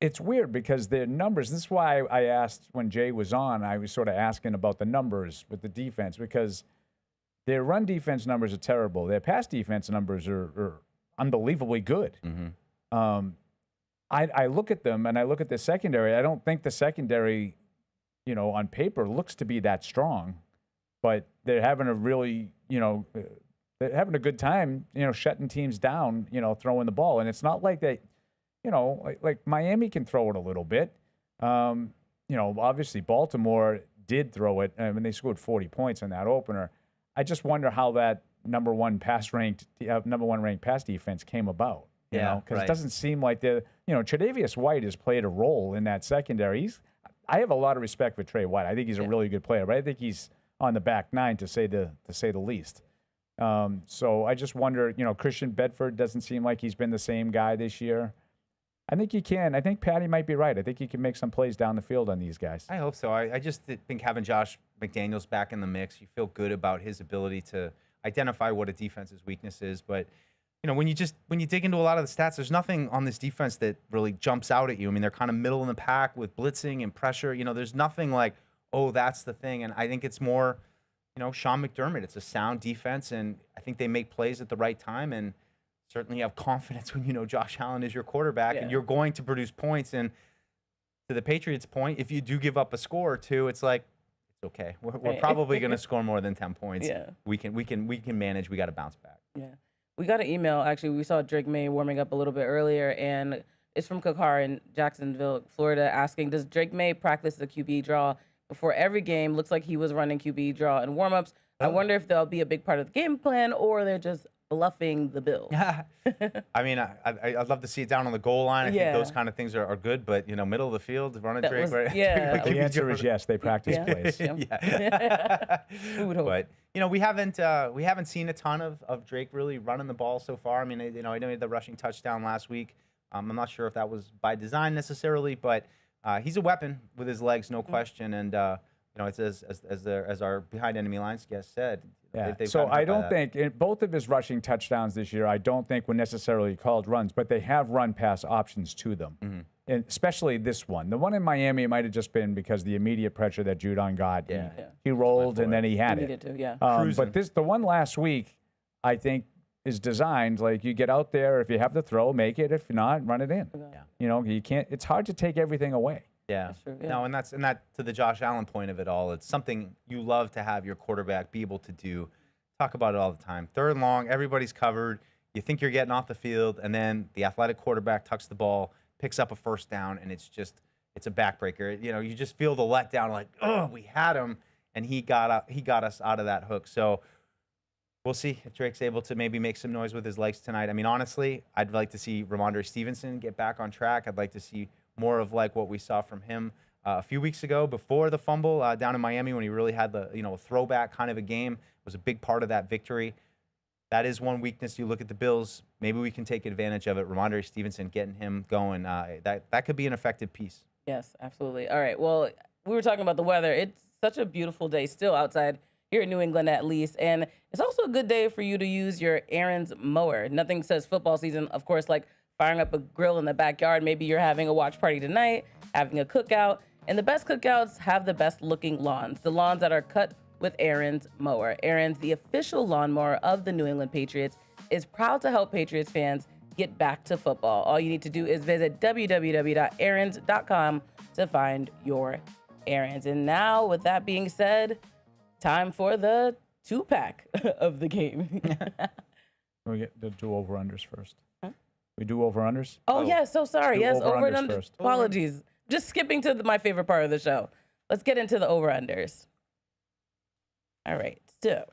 It's weird because their numbers, this is why I asked when Jay was on, I was sort of asking about the numbers with the defense, because their run defense numbers are terrible. Their pass defense numbers are unbelievably good. Mm-hmm. I look at them and I look at the secondary. I don't think the secondary, on paper looks to be that strong. But they're having a really, they're having a good time, shutting teams down, throwing the ball. And it's not like they, like Miami can throw it a little bit. Obviously Baltimore did throw it. I mean, they scored 40 points in that opener. I just wonder how that number one ranked pass defense came about. Because it doesn't seem like Tre'Davious White has played a role in that secondary. I have a lot of respect for Trey White. I think he's a really good player, but I think he's on the back nine, to say the least. So I just wonder, Christian Bedford doesn't seem like he's been the same guy this year. I think he can. I think Patty might be right. I think he can make some plays down the field on these guys. I hope so. I just think having Josh McDaniels back in the mix, you feel good about his ability to identify what a defense's weakness is. But when you dig into a lot of the stats, there's nothing on this defense that really jumps out at you. I mean, they're kind of middle in the pack with blitzing and pressure. There's nothing like, oh, that's the thing. And I think it's more, Sean McDermott. It's a sound defense, and I think they make plays at the right time. And certainly you have confidence when Josh Allen is your quarterback, and you're going to produce points. And to the Patriots' point, if you do give up a score or two, it's like, it's okay. We're probably going to score more than 10 points. Yeah. We can manage. We got to bounce back. Yeah. We got an email, actually. We saw Drake May warming up a little bit earlier, and it's from Kakar in Jacksonville, Florida, asking, does Drake May practice the QB draw before every game? Looks like he was running QB draw in warmups. I wonder if they'll be a big part of the game plan, or they're just bluffing the Bills. I mean, I'd love to see it down on the goal line. I think those kind of things are good, but middle of the field, run a Drake. The answer is yes. They practice plays. But we haven't seen a ton of Drake really running the ball so far. I mean, I know he had the rushing touchdown last week. I'm not sure if that was by design necessarily, but he's a weapon with his legs, no question. And it's as our behind enemy lines guest said. Yeah. They've So gotten hurt I by don't that. think both of his rushing touchdowns this year, I don't think were necessarily called runs, but they have run pass options to them. Mm-hmm. And especially this one. The one in Miami might have just been because the immediate pressure that Judon got. He rolled and then he had He it. needed to, yeah. But the one last week, I think, is designed like you get out there. If you have the throw, make it. If not, run it in. Yeah. You can't. It's hard to take everything away. Yeah. true, yeah. No, and that to the Josh Allen point of it all. It's something you love to have your quarterback be able to do. Talk about it all the time. 3rd and long, everybody's covered. You think you're getting off the field, and then the athletic quarterback tucks the ball, picks up a first down, and it's a backbreaker. You just feel the letdown, like, oh, we had him, and he got us out of that hook. So we'll see if Drake's able to maybe make some noise with his legs tonight. I mean, honestly, I'd like to see Ramondre Stevenson get back on track. I'd like to see more of like what we saw from him a few weeks ago before the fumble down in Miami when he really had the a throwback kind of a game. It was a big part of that victory. That is one weakness. You look at the Bills, maybe we can take advantage of it. Ramondre Stevenson, getting him going, that could be an effective piece. Yes, absolutely. All right. Well, we were talking about the weather. It's such a beautiful day still outside here in New England, at least. And it's also a good day for you to use your Aaron's mower. Nothing says football season, of course, like firing up a grill in the backyard. Maybe you're having a watch party tonight, having a cookout. And the best cookouts have the best looking lawns, the lawns that are cut with Aaron's mower. Aaron's, the official lawnmower of the New England Patriots, is proud to help Patriots fans get back to football. All you need to do is visit www.aarons.com to find your Aaron's. And now, with that being said, time for the 2-pack of the game. We get to do over-unders first. We do over-unders? Oh, yes. So sorry. Do Yes, over-unders over-unders. first. Apologies. Just skipping to my favorite part of the show. Let's get into the over-unders. All right. So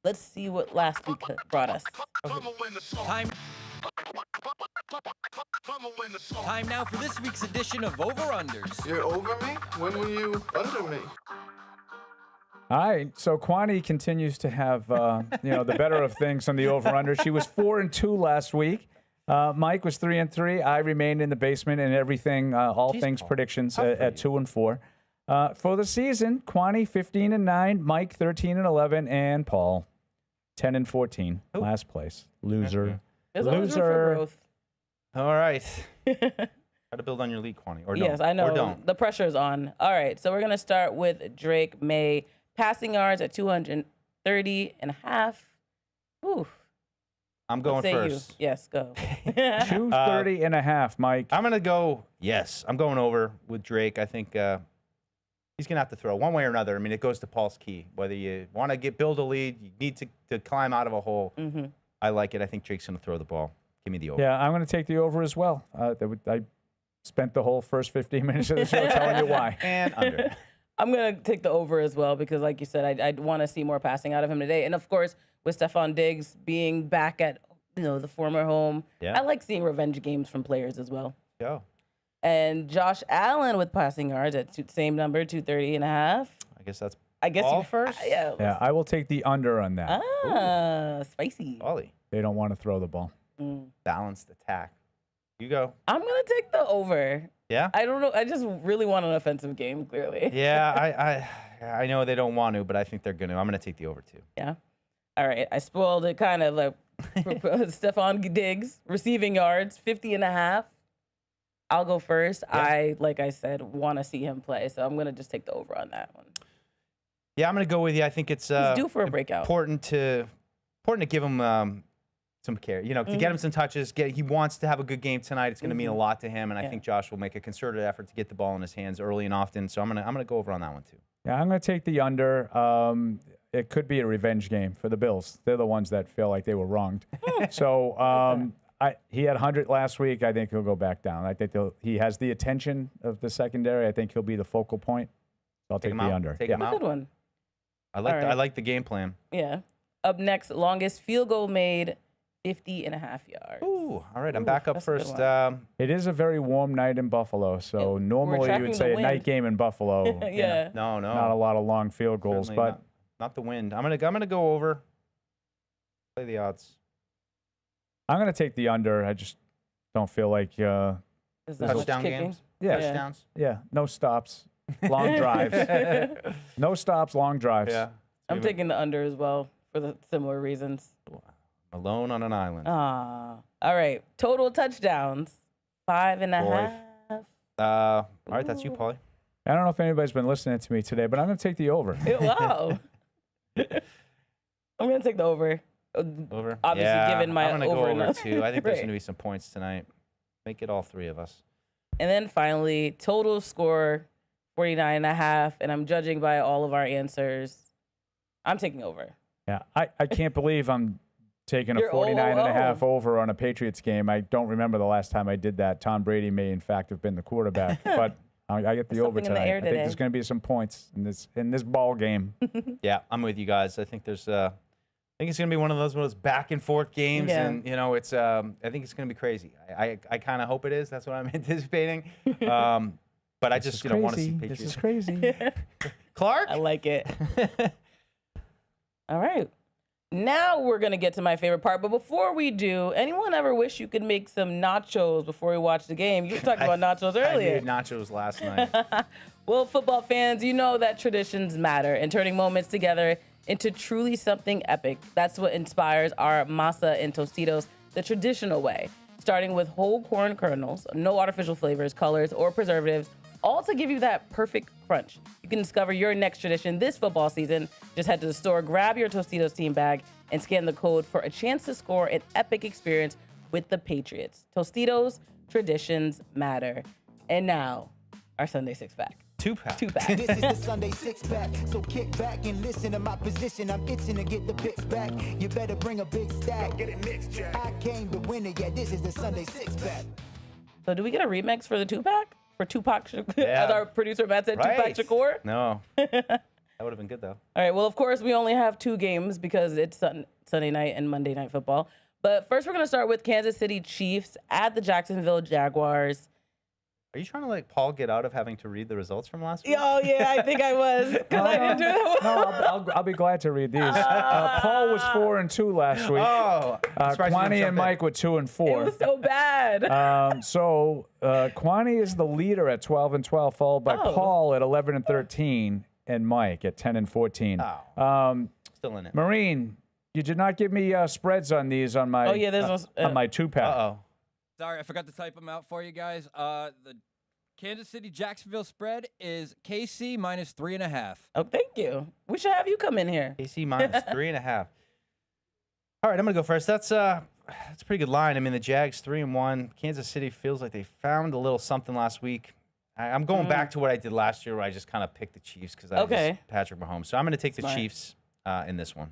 let's see what last week brought us. Time now for this week's edition of Over-Unders. You're over me? When were you under me? All right, so Kwani continues to have the better of things on the over/under. She was 4-2 last week. Mike was 3-3. I remained in the basement and everything, all things Paul. predictions Tough for at you. 2-4. For the season, Kwani 15-9, Mike 13-11, and Paul 10-14. Last place, loser. There's always room for growth. All right. Try to build on your lead, Kwani, or don't. Yes, I know. Or don't. The pressure's on. All right, so we're going to start with Drake May. Passing yards at 230.5. Ooh. I'm going first. Yes, go. 230.5, Mike. I'm going to go, I'm going over with Drake. I think he's going to have to throw one way or another. I mean, it goes to Paul's key. Whether you want to build a lead, you need to climb out of a hole. Mm-hmm. I like it. I think Drake's going to throw the ball. Give me the over. Yeah, I'm going to take the over as well. I spent the whole first 15 minutes of the show telling you why. And under. I'm going to take the over as well because, like you said, I want to see more passing out of him today. And, of course, with Stephon Diggs being back at, the former home, I like seeing revenge games from players as well. Go. And Josh Allen with passing yards at same number, 230.5. I guess that's all first? Yeah, I will take the under on that. Spicy. Ollie. They don't want to throw the ball. Balanced attack. You go. I'm going to take the over. Yeah? I don't know. I just really want an offensive game, clearly. Yeah, I know they don't want to, but I think they're going to. I'm going to take the over, too. Yeah. All right. I spoiled it kind of like Stephon Diggs, receiving yards, 50.5. I'll go first. Yeah. Like I said, want to see him play. So I'm going to just take the over on that one. Yeah, I'm going to go with you. I think it's He's due for a breakout. important to give him some care, to get him some touches. He wants to have a good game tonight. It's going to mean a lot to him, and I think Josh will make a concerted effort to get the ball in his hands early and often. So I'm gonna go over on that one too. Yeah, I'm going to take the under. It could be a revenge game for the Bills. They're the ones that feel like they were wronged. So he had 100 last week. I think he'll go back down. I think he has the attention of the secondary. I think he'll be the focal point. So I'll take the under. Take him out. Good one. I like the game plan. Yeah. Up next, longest field goal made, 50.5 yards. Ooh, all right. I'm back up first. It is a very warm night in Buffalo, so normally you would say a night game in Buffalo. Yeah. No. Not a lot of long field goals, Certainly but not the wind. I'm gonna go over. Play the odds. I'm going to take the under. I just don't feel like Is that much touchdown kicking? games. Yeah. Touchdowns. Yeah, no stops. long drives. No stops, long drives. Yeah. I'm taking the under as well for the similar reasons. Alone on an island. All right. Total touchdowns, 5.5. All right, that's you, Paulie. I don't know if anybody's been listening to me today, but I'm going to take the over. Wow. I'm going to take the over. Over? Obviously, given my I'm going to go over enough. too. I think there's Right. going to be some points tonight. Make it all three of us. And then finally, total score, 49.5. And I'm judging by all of our answers. I'm taking over. Yeah, I can't believe I'm taking a You're 49.5 over on a Patriots game. I don't remember the last time I did that. Tom Brady may, in fact, have been the quarterback, but I get the There's over something in the tonight. air I think today. there's going to be some points in this ball game. Yeah, I'm with you guys. I think there's I think it's going to be one of those back and forth games, Yeah. and it's I think it's going to be crazy. I kind of hope it is. That's what I'm anticipating. But I just want to see Patriots. This is crazy. Clark? I like it. All right. Now we're going to get to my favorite part. But before we do, anyone ever wish you could make some nachos before we watch the game? You were talking about nachos earlier. I made nachos last night. Well, football fans, you know that traditions matter, and turning moments together into truly something epic. That's what inspires our masa and Tostitos the traditional way, starting with whole corn kernels, no artificial flavors, colors, or preservatives, all to give you that perfect crunch. You can discover your next tradition this football season. Just head to the store, grab your Tostitos team bag, and scan the code for a chance to score an epic experience with the Patriots. Tostitos, traditions matter. And now, our Sunday six-pack. Two-pack. Two-pack. This is the Sunday six-pack, so kick back and listen to my position. I'm itching to get the picks back. You better bring a big stack. Get it mixed, Jack. I came to win it, yeah, this is the Sunday six-pack. So do we get a remix for the two-pack? For Tupac Shakur? Yeah. As our producer Matt said, Right. Tupac Shakur? No. That would have been good, though. All right, well, of course, we only have two games because it's Sunday night and Monday Night Football. But first, we're going to start with Kansas City Chiefs at the Jacksonville Jaguars. Are you trying to let Paul get out of having to read the results from last week? Oh, yeah, I think I was. Because I didn't do that one. No, I'll be glad to read these. Paul was 4-2 last week. Oh, I'm surprised you didn't Kwani jump and Mike were 2 and It 4. was so bad. So Kwani is the leader at 12 and 12, followed by Oh. Paul at 11 and 13, and Mike at 10 and 14. Still in it. Marine, you did not give me spreads on these on my Oh, yeah, there's no. on my two-pack. Uh-oh. Sorry, I forgot to type them out for you guys. The Kansas City Jacksonville spread is KC minus 3.5. Oh, thank you. We should have you come in here. KC minus 3.5. All right, I'm gonna go first. That's a pretty good line. I mean, the Jags 3-1. Kansas City feels like they found a little something last week. I'm going back to what I did last year, where I just kind of picked the Chiefs because I was Patrick Mahomes. So I'm gonna take the Chiefs in this one.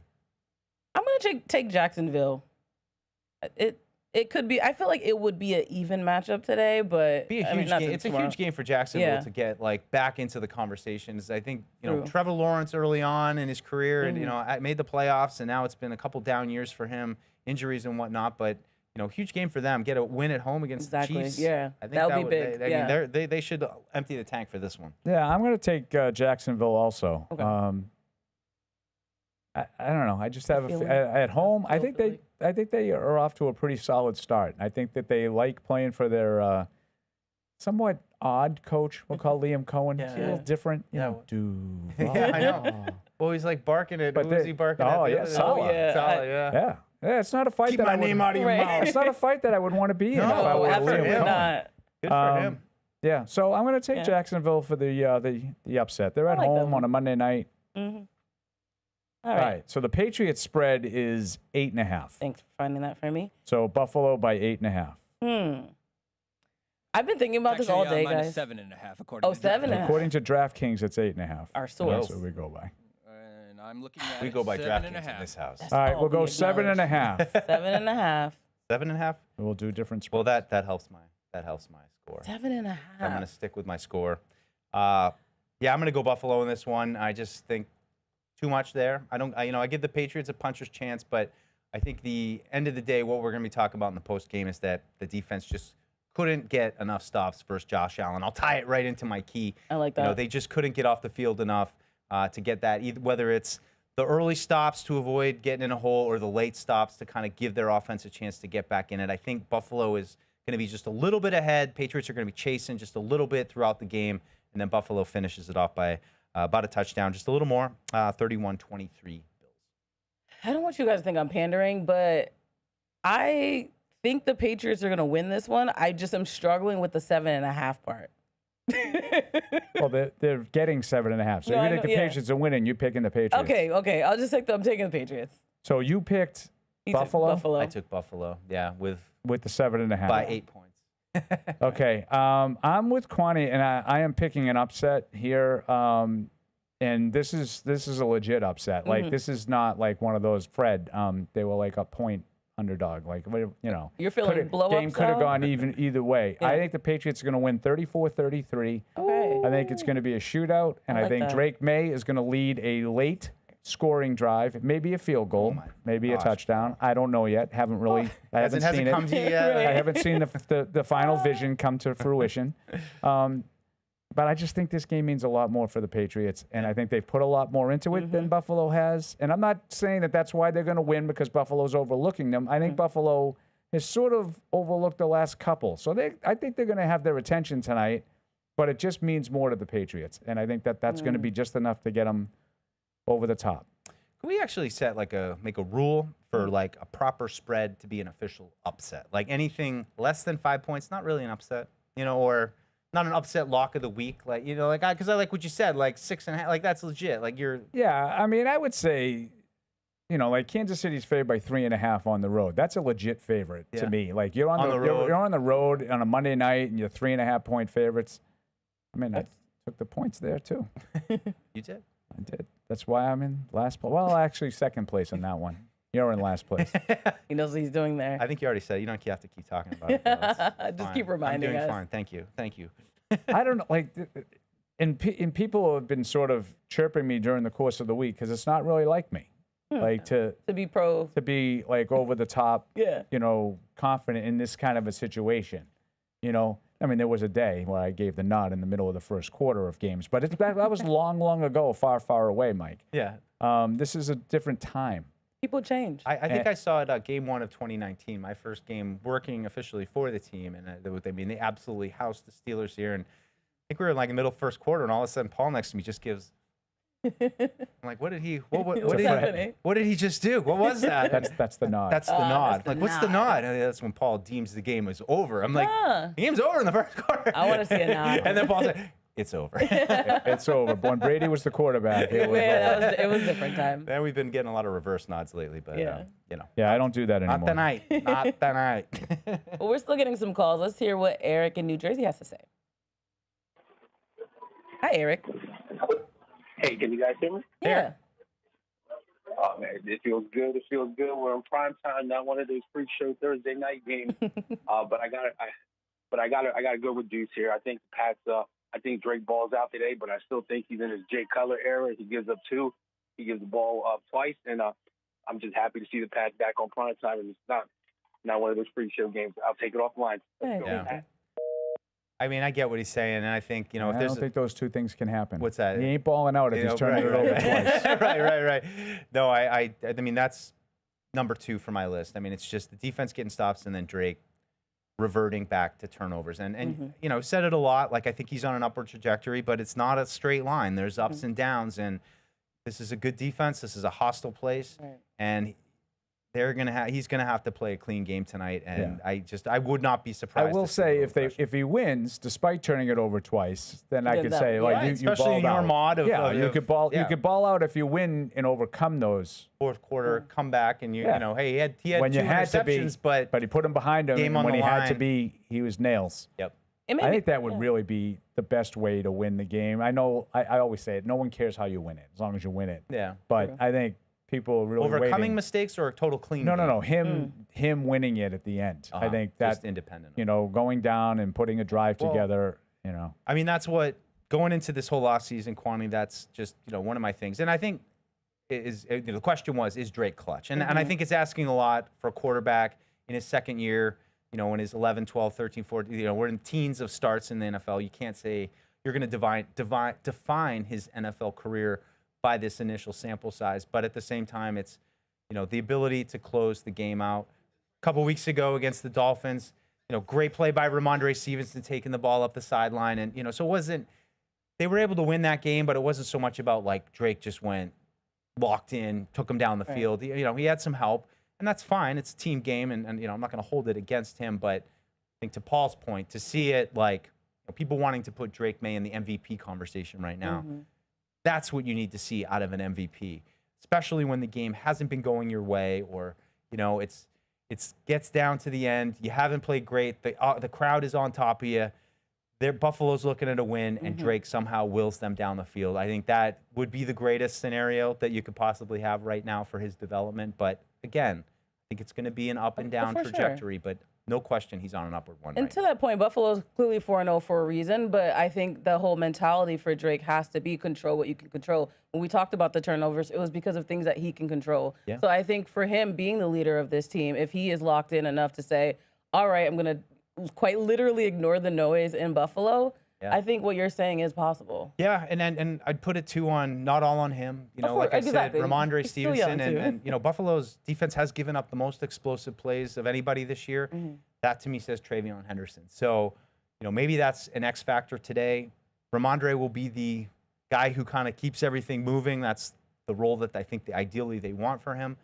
I'm going to take Jacksonville. It could be. I feel like it would be an even matchup today, but Be a huge game. It's a huge game for Jacksonville to get back into the conversations. I think Trevor Lawrence early on in his career, and made the playoffs, and now it's been a couple down years for him, injuries and whatnot. But huge game for them. Get a win at home against the Chiefs. Yeah, I think that would be big. I mean, they should empty the tank for this one. Yeah, I'm going to take Jacksonville also. Okay. I don't know. I just have at home. I think they are off to a pretty solid start. I think that they like playing for their somewhat odd coach. We'll call Liam Cohen. He's a little different. Yeah, Yeah, I know. Well, he's like barking at. Who was he barking at? Oh yeah, Salah. Yeah. Yeah, it's not a fight Keep that my I would, name out of your mouth. It's not a fight that I would want to be in if I were absolutely Liam Cohen. not. Good for him. Yeah, so I'm going to take Jacksonville for the upset. They're at like home them. on a Monday night. Mm-hmm. All right. So the Patriots spread is 8.5. Thanks for finding that for me. So Buffalo by 8.5. I've been thinking about this all day, minus guys. 7.5 according to 7.5. According to DraftKings, it's 8.5. Our source. That's what we go by. And I'm looking at We go by 7.5. DraftKings in this house. All right, we'll go we acknowledge. 7.5. 7.5. 7.5. We'll do different spreads. Well, that helps my score. 7.5. I'm going to stick with my score. I'm going to go Buffalo in this one. I just think too much there. I give the Patriots a puncher's chance, but I think the end of the day, what we're going to be talking about in the post game is that the defense just couldn't get enough stops versus Josh Allen. I'll tie it right into my key. I like that. They just couldn't get off the field enough to get that, whether it's the early stops to avoid getting in a hole or the late stops to kind of give their offense a chance to get back in it. I think Buffalo is going to be just a little bit ahead. Patriots are going to be chasing just a little bit throughout the game, and then Buffalo finishes it off by about a touchdown, just a little more, 31-23 Bills. I don't want you guys to think I'm pandering, but I think the Patriots are going to win this one. I just am struggling with the 7.5 part. Well, they're getting 7.5. So No, you I think know, the Patriots are winning, you're picking the Patriots. Okay. I'm taking the Patriots. So you picked He took Buffalo? Buffalo. I took Buffalo, with the 7.5. by 8 points. Okay. I'm with Kwani, and I am picking an upset here. And this is a legit upset. Like, this is not like one of those, Fred, they were like a point underdog. Like, You're feeling blow-up game could have style? gone either way. Yeah. I think the Patriots are going to win 34-33. Okay. I think it's going to be a shootout, and I like think that. Drake May is going to lead a late scoring drive, maybe a field goal, maybe a touchdown. I don't know yet. Haven't really. I haven't Hasn't seen it. come to you yet. I haven't seen the final vision come to fruition. But I just think this game means a lot more for the Patriots, and I think they've put a lot more into it than Buffalo has. And I'm not saying that that's why they're going to win because Buffalo's overlooking them. I think Buffalo has sort of overlooked the last couple. So I think they're going to have their attention tonight, but it just means more to the Patriots. And I think that's going to be just enough to get them over the top. Can we actually make a rule for like a proper spread to be an official upset? Like anything less than 5 points, not really an upset, or not an upset lock of the week. Like, because I like what you said, like 6.5, like that's legit. Like Yeah, I mean, I would say, like Kansas City's favored by 3.5 on the road. That's a legit favorite to me. Like you're on the road. You're on the road on a Monday night and you're 3.5 point favorites. I mean, I took the points there too. You did? I did. That's why I'm in last place. Well, actually, second place on that one. You're in last place. He knows what he's doing there. I think you already said it. You don't have to keep talking about it. It's Just fine. keep reminding I'm doing us. fine. Thank you. I don't know. Like, and people have been sort of chirping me during the course of the week because it's not really like me. Like to be pro. To be like over the top, Yeah. Confident in this kind of a situation. I mean, there was a day where I gave the nod in the middle of the first quarter of games, but that was long ago, far, far away, Mike. Yeah. This is a different time. People change. I think I saw it game 1 of 2019, my first game working officially for the team, and they absolutely housed the Steelers here. And I think we were in like the middle of first quarter, and all of a sudden Paul next to me just gives. I'm like, what did he? What did he just do? What was that? That's the nod. That's the nod. Like, what's the nod? And that's when Paul deems the game is over. I'm like, the game's over in the first quarter. I want to see a nod. And then Paul said, it's over. It's over. When Brady was the quarterback, it was a different time. Then we've been getting a lot of reverse nods lately, but Yeah, I don't do that anymore. Not tonight. Not tonight. Well, we're still getting some calls. Let's hear what Eric in New Jersey has to say. Hi, Eric. Hey, can you guys hear me? Yeah. Oh man, it feels good. It feels good. We're in prime time, not one of those freak show Thursday night games. But I gotta go with Deuce here. I think the Pats. I think Drake balls out today, but I still think he's in his Jay Cutler era. He gives up 2. He gives the ball up twice, and I'm just happy to see the Pats back on prime time. And it's not one of those freak show games. I'll take it off the line. Let's go. Yeah. I mean, I get what he's saying, and I think if I there's don't think those two things can happen. What's that? He ain't balling out if he's turning it over twice. right. No, I mean that's number 2 for my list. I mean, it's just the defense getting stops and then Drake reverting back to turnovers. And said it a lot. Like, I think he's on an upward trajectory, but it's not a straight line. There's ups and downs, and this is a good defense. This is a hostile place, and he's gonna have to play a clean game tonight. And I would not be surprised. I will say if he wins, despite turning it over twice, then I could say like you especially balled in your out. mod of you could ball out if you win and overcome those. Fourth quarter comeback, and hey, he had when 2 you had to be, interceptions, but he put him behind him. game And on when the he had to line. be, he was nails. Yep. I think that would really be the best way to win the game. I know I always say it. No one cares how you win it, as long as you win it. Yeah. But I think people are really overcoming waiting. mistakes or a total clean. No. game? Him winning it at the end. I think just that independent. Going down and putting a drive together. I mean, that's what going into this whole offseason, Kwani. That's just one of my things, and I think the question was, is Drake clutch? And I think it's asking a lot for a quarterback in his second year. In his 11, 12, 13, 14. We're in teens of starts in the NFL. You can't say you're going to define his NFL career by this initial sample size, but at the same time, it's the ability to close the game out. A couple weeks ago against the Dolphins, great play by Ramondre Stevenson taking the ball up the sideline, and so it wasn't they were able to win that game, but it wasn't so much about like Drake just went locked in, took him down the field. You know, he had some help, and that's fine. It's a team game, and you know, I'm not going to hold it against him. But I think to Paul's point, to see it like people wanting to put Drake May in the MVP conversation right now, that's what you need to see out of an MVP, especially when the game hasn't been going your way, or you know, it's gets down to the end. You haven't played great. The crowd is on top of you. Buffalo's looking at a win, and Drake somehow wills them down the field. I think that would be the greatest scenario that you could possibly have right now for his development. But again, I think it's going to be an up and down trajectory. But no question, he's on an upward one. And to that point, Buffalo's clearly 4-0 for a reason. But I think the whole mentality for Drake has to be control what you can control. When we talked about the turnovers, it was because of things that he can control. Yeah. So I think for him being the leader of this team, if he is locked in enough to say, all right, I'm going to quite literally ignore the noise in Buffalo, I think what you're saying is possible. Yeah, and I'd put it too on not all on him. You know, like I said, Ramondre Stevenson and you know, Buffalo's defense has given up the most explosive plays of anybody this year. That to me says Travion Henderson. So, you know, maybe that's an X factor today. Ramondre will be the guy who kind of keeps everything moving. That's the role that I think ideally they want for him.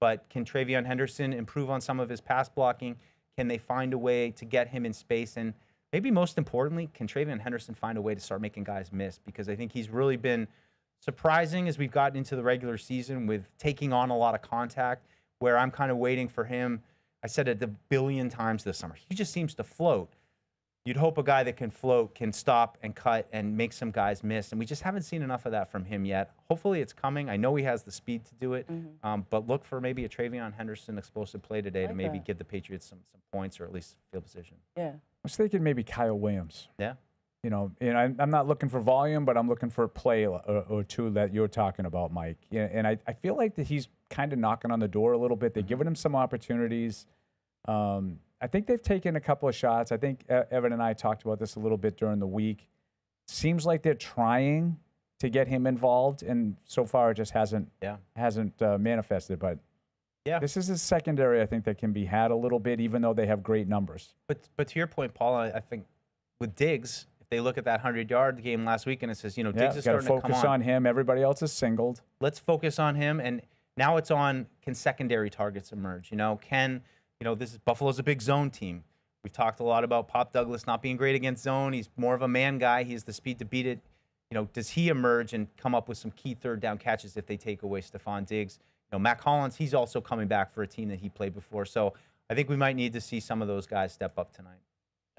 But can Travion Henderson improve on some of his pass blocking? Can they find a way to get him in space? And maybe most importantly, can Travion Henderson find a way to start making guys miss? Because I think he's really been surprising as we've gotten into the regular season with taking on a lot of contact, where I'm kind of waiting for him. I said it a billion times this summer. He just seems to float. You'd hope a guy that can float can stop and cut and make some guys miss. And we just haven't seen enough of that from him yet. Hopefully it's coming. I know he has the speed to do it. But look for maybe a Travion Henderson explosive play today to maybe give the Patriots some points or at least field position. Yeah. I was thinking maybe Kyle Williams. Yeah. You know, and I'm not looking for volume, but I'm looking for a play or two that you're talking about, Mike. Yeah, and I feel like that he's kind of knocking on the door a little bit. They're giving him some opportunities. I think they've taken a couple of shots. I think Evan and I talked about this a little bit during the week. Seems like they're trying to get him involved, and so far it just hasn't manifested. But this is a secondary I think that can be had a little bit, even though they have great numbers. But to your point, Paul, I think with Diggs, if they look at that 100-yard game last week and it says, you know, Diggs is starting to come on. Focus on him. Everybody else is singled. Let's focus on him, and now it's on, can secondary targets emerge? You know, Buffalo's a big zone team. We've talked a lot about Pop Douglas not being great against zone. He's more of a man guy. He has the speed to beat it. You know, does he emerge and come up with some key third down catches if they take away Stephon Diggs? You know, Matt Collins, he's also coming back for a team that he played before. So I think we might need to see some of those guys step up tonight.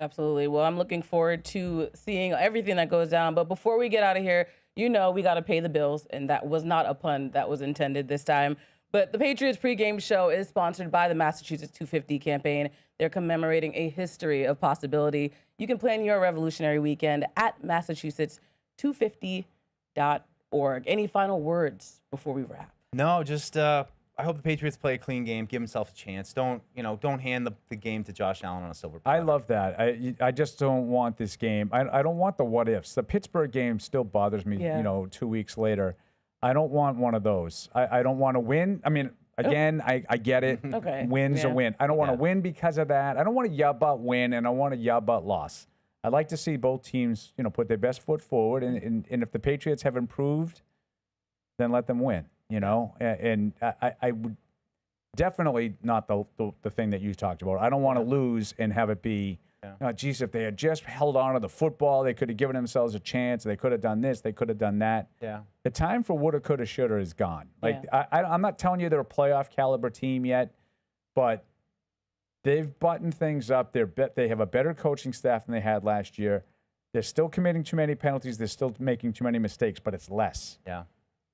Absolutely. Well, I'm looking forward to seeing everything that goes down. But before we get out of here, you know we got to pay the bills. And that was not a pun that was intended this time. But the Patriots Pregame Show is sponsored by the Massachusetts 250 campaign. They're commemorating a history of possibility. You can plan your revolutionary weekend at Massachusetts250.org. Any final words before we wrap? No, just I hope the Patriots play a clean game, give themselves a chance. Don't hand the game to Josh Allen on a silver platter. I love that. I just don't want this game. I don't want the what ifs. The Pittsburgh game still bothers me. Yeah. 2 weeks later. I don't want one of those. I don't want to win. I mean, again, I get it. Okay. Win's a win. I don't want to win because of that. I don't want to yell about win, and I want to yell about loss. I'd like to see both teams, put their best foot forward, and if the Patriots have improved, then let them win. And I would definitely not the thing that you talked about. I don't want to lose and have it be. Geez, if they had just held on to the football, they could have given themselves a chance. They could have done this. They could have done that. Yeah. The time for woulda, coulda, shoulda is gone. I'm not telling you they're a playoff caliber team yet, but they've buttoned things up. They have a better coaching staff than they had last year. They're still committing too many penalties. They're still making too many mistakes, but it's less. Yeah.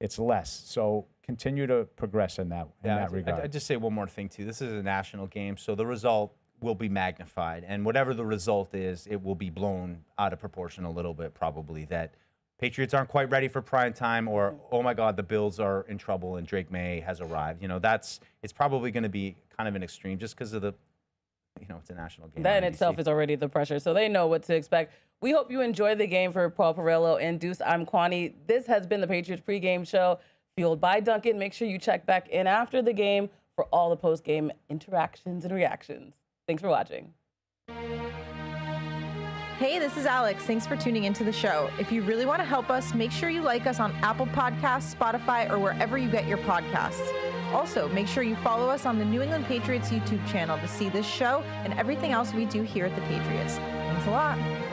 It's less. So continue to progress in that regard. I'd just say one more thing, too. This is a national game, so the result will be magnified. And whatever the result is, it will be blown out of proportion a little bit, probably, that Patriots aren't quite ready for prime time, or, oh, my God, the Bills are in trouble and Drake May has arrived. It's probably going to be kind of an extreme just because of the, it's a national game. That in itself is already the pressure, so they know what to expect. We hope you enjoyed the game. For Paul Perillo and Deuce, I'm Kwani. This has been the Patriots Pregame Show, fueled by Duncan. Make sure you check back in after the game for all the post-game interactions and reactions. Thanks for watching. Hey, this is Alex. Thanks for tuning into the show. If you really want to help us, make sure you like us on Apple Podcasts, Spotify, or wherever you get your podcasts. Also, make sure you follow us on the New England Patriots YouTube channel to see this show and everything else we do here at the Patriots. Thanks a lot.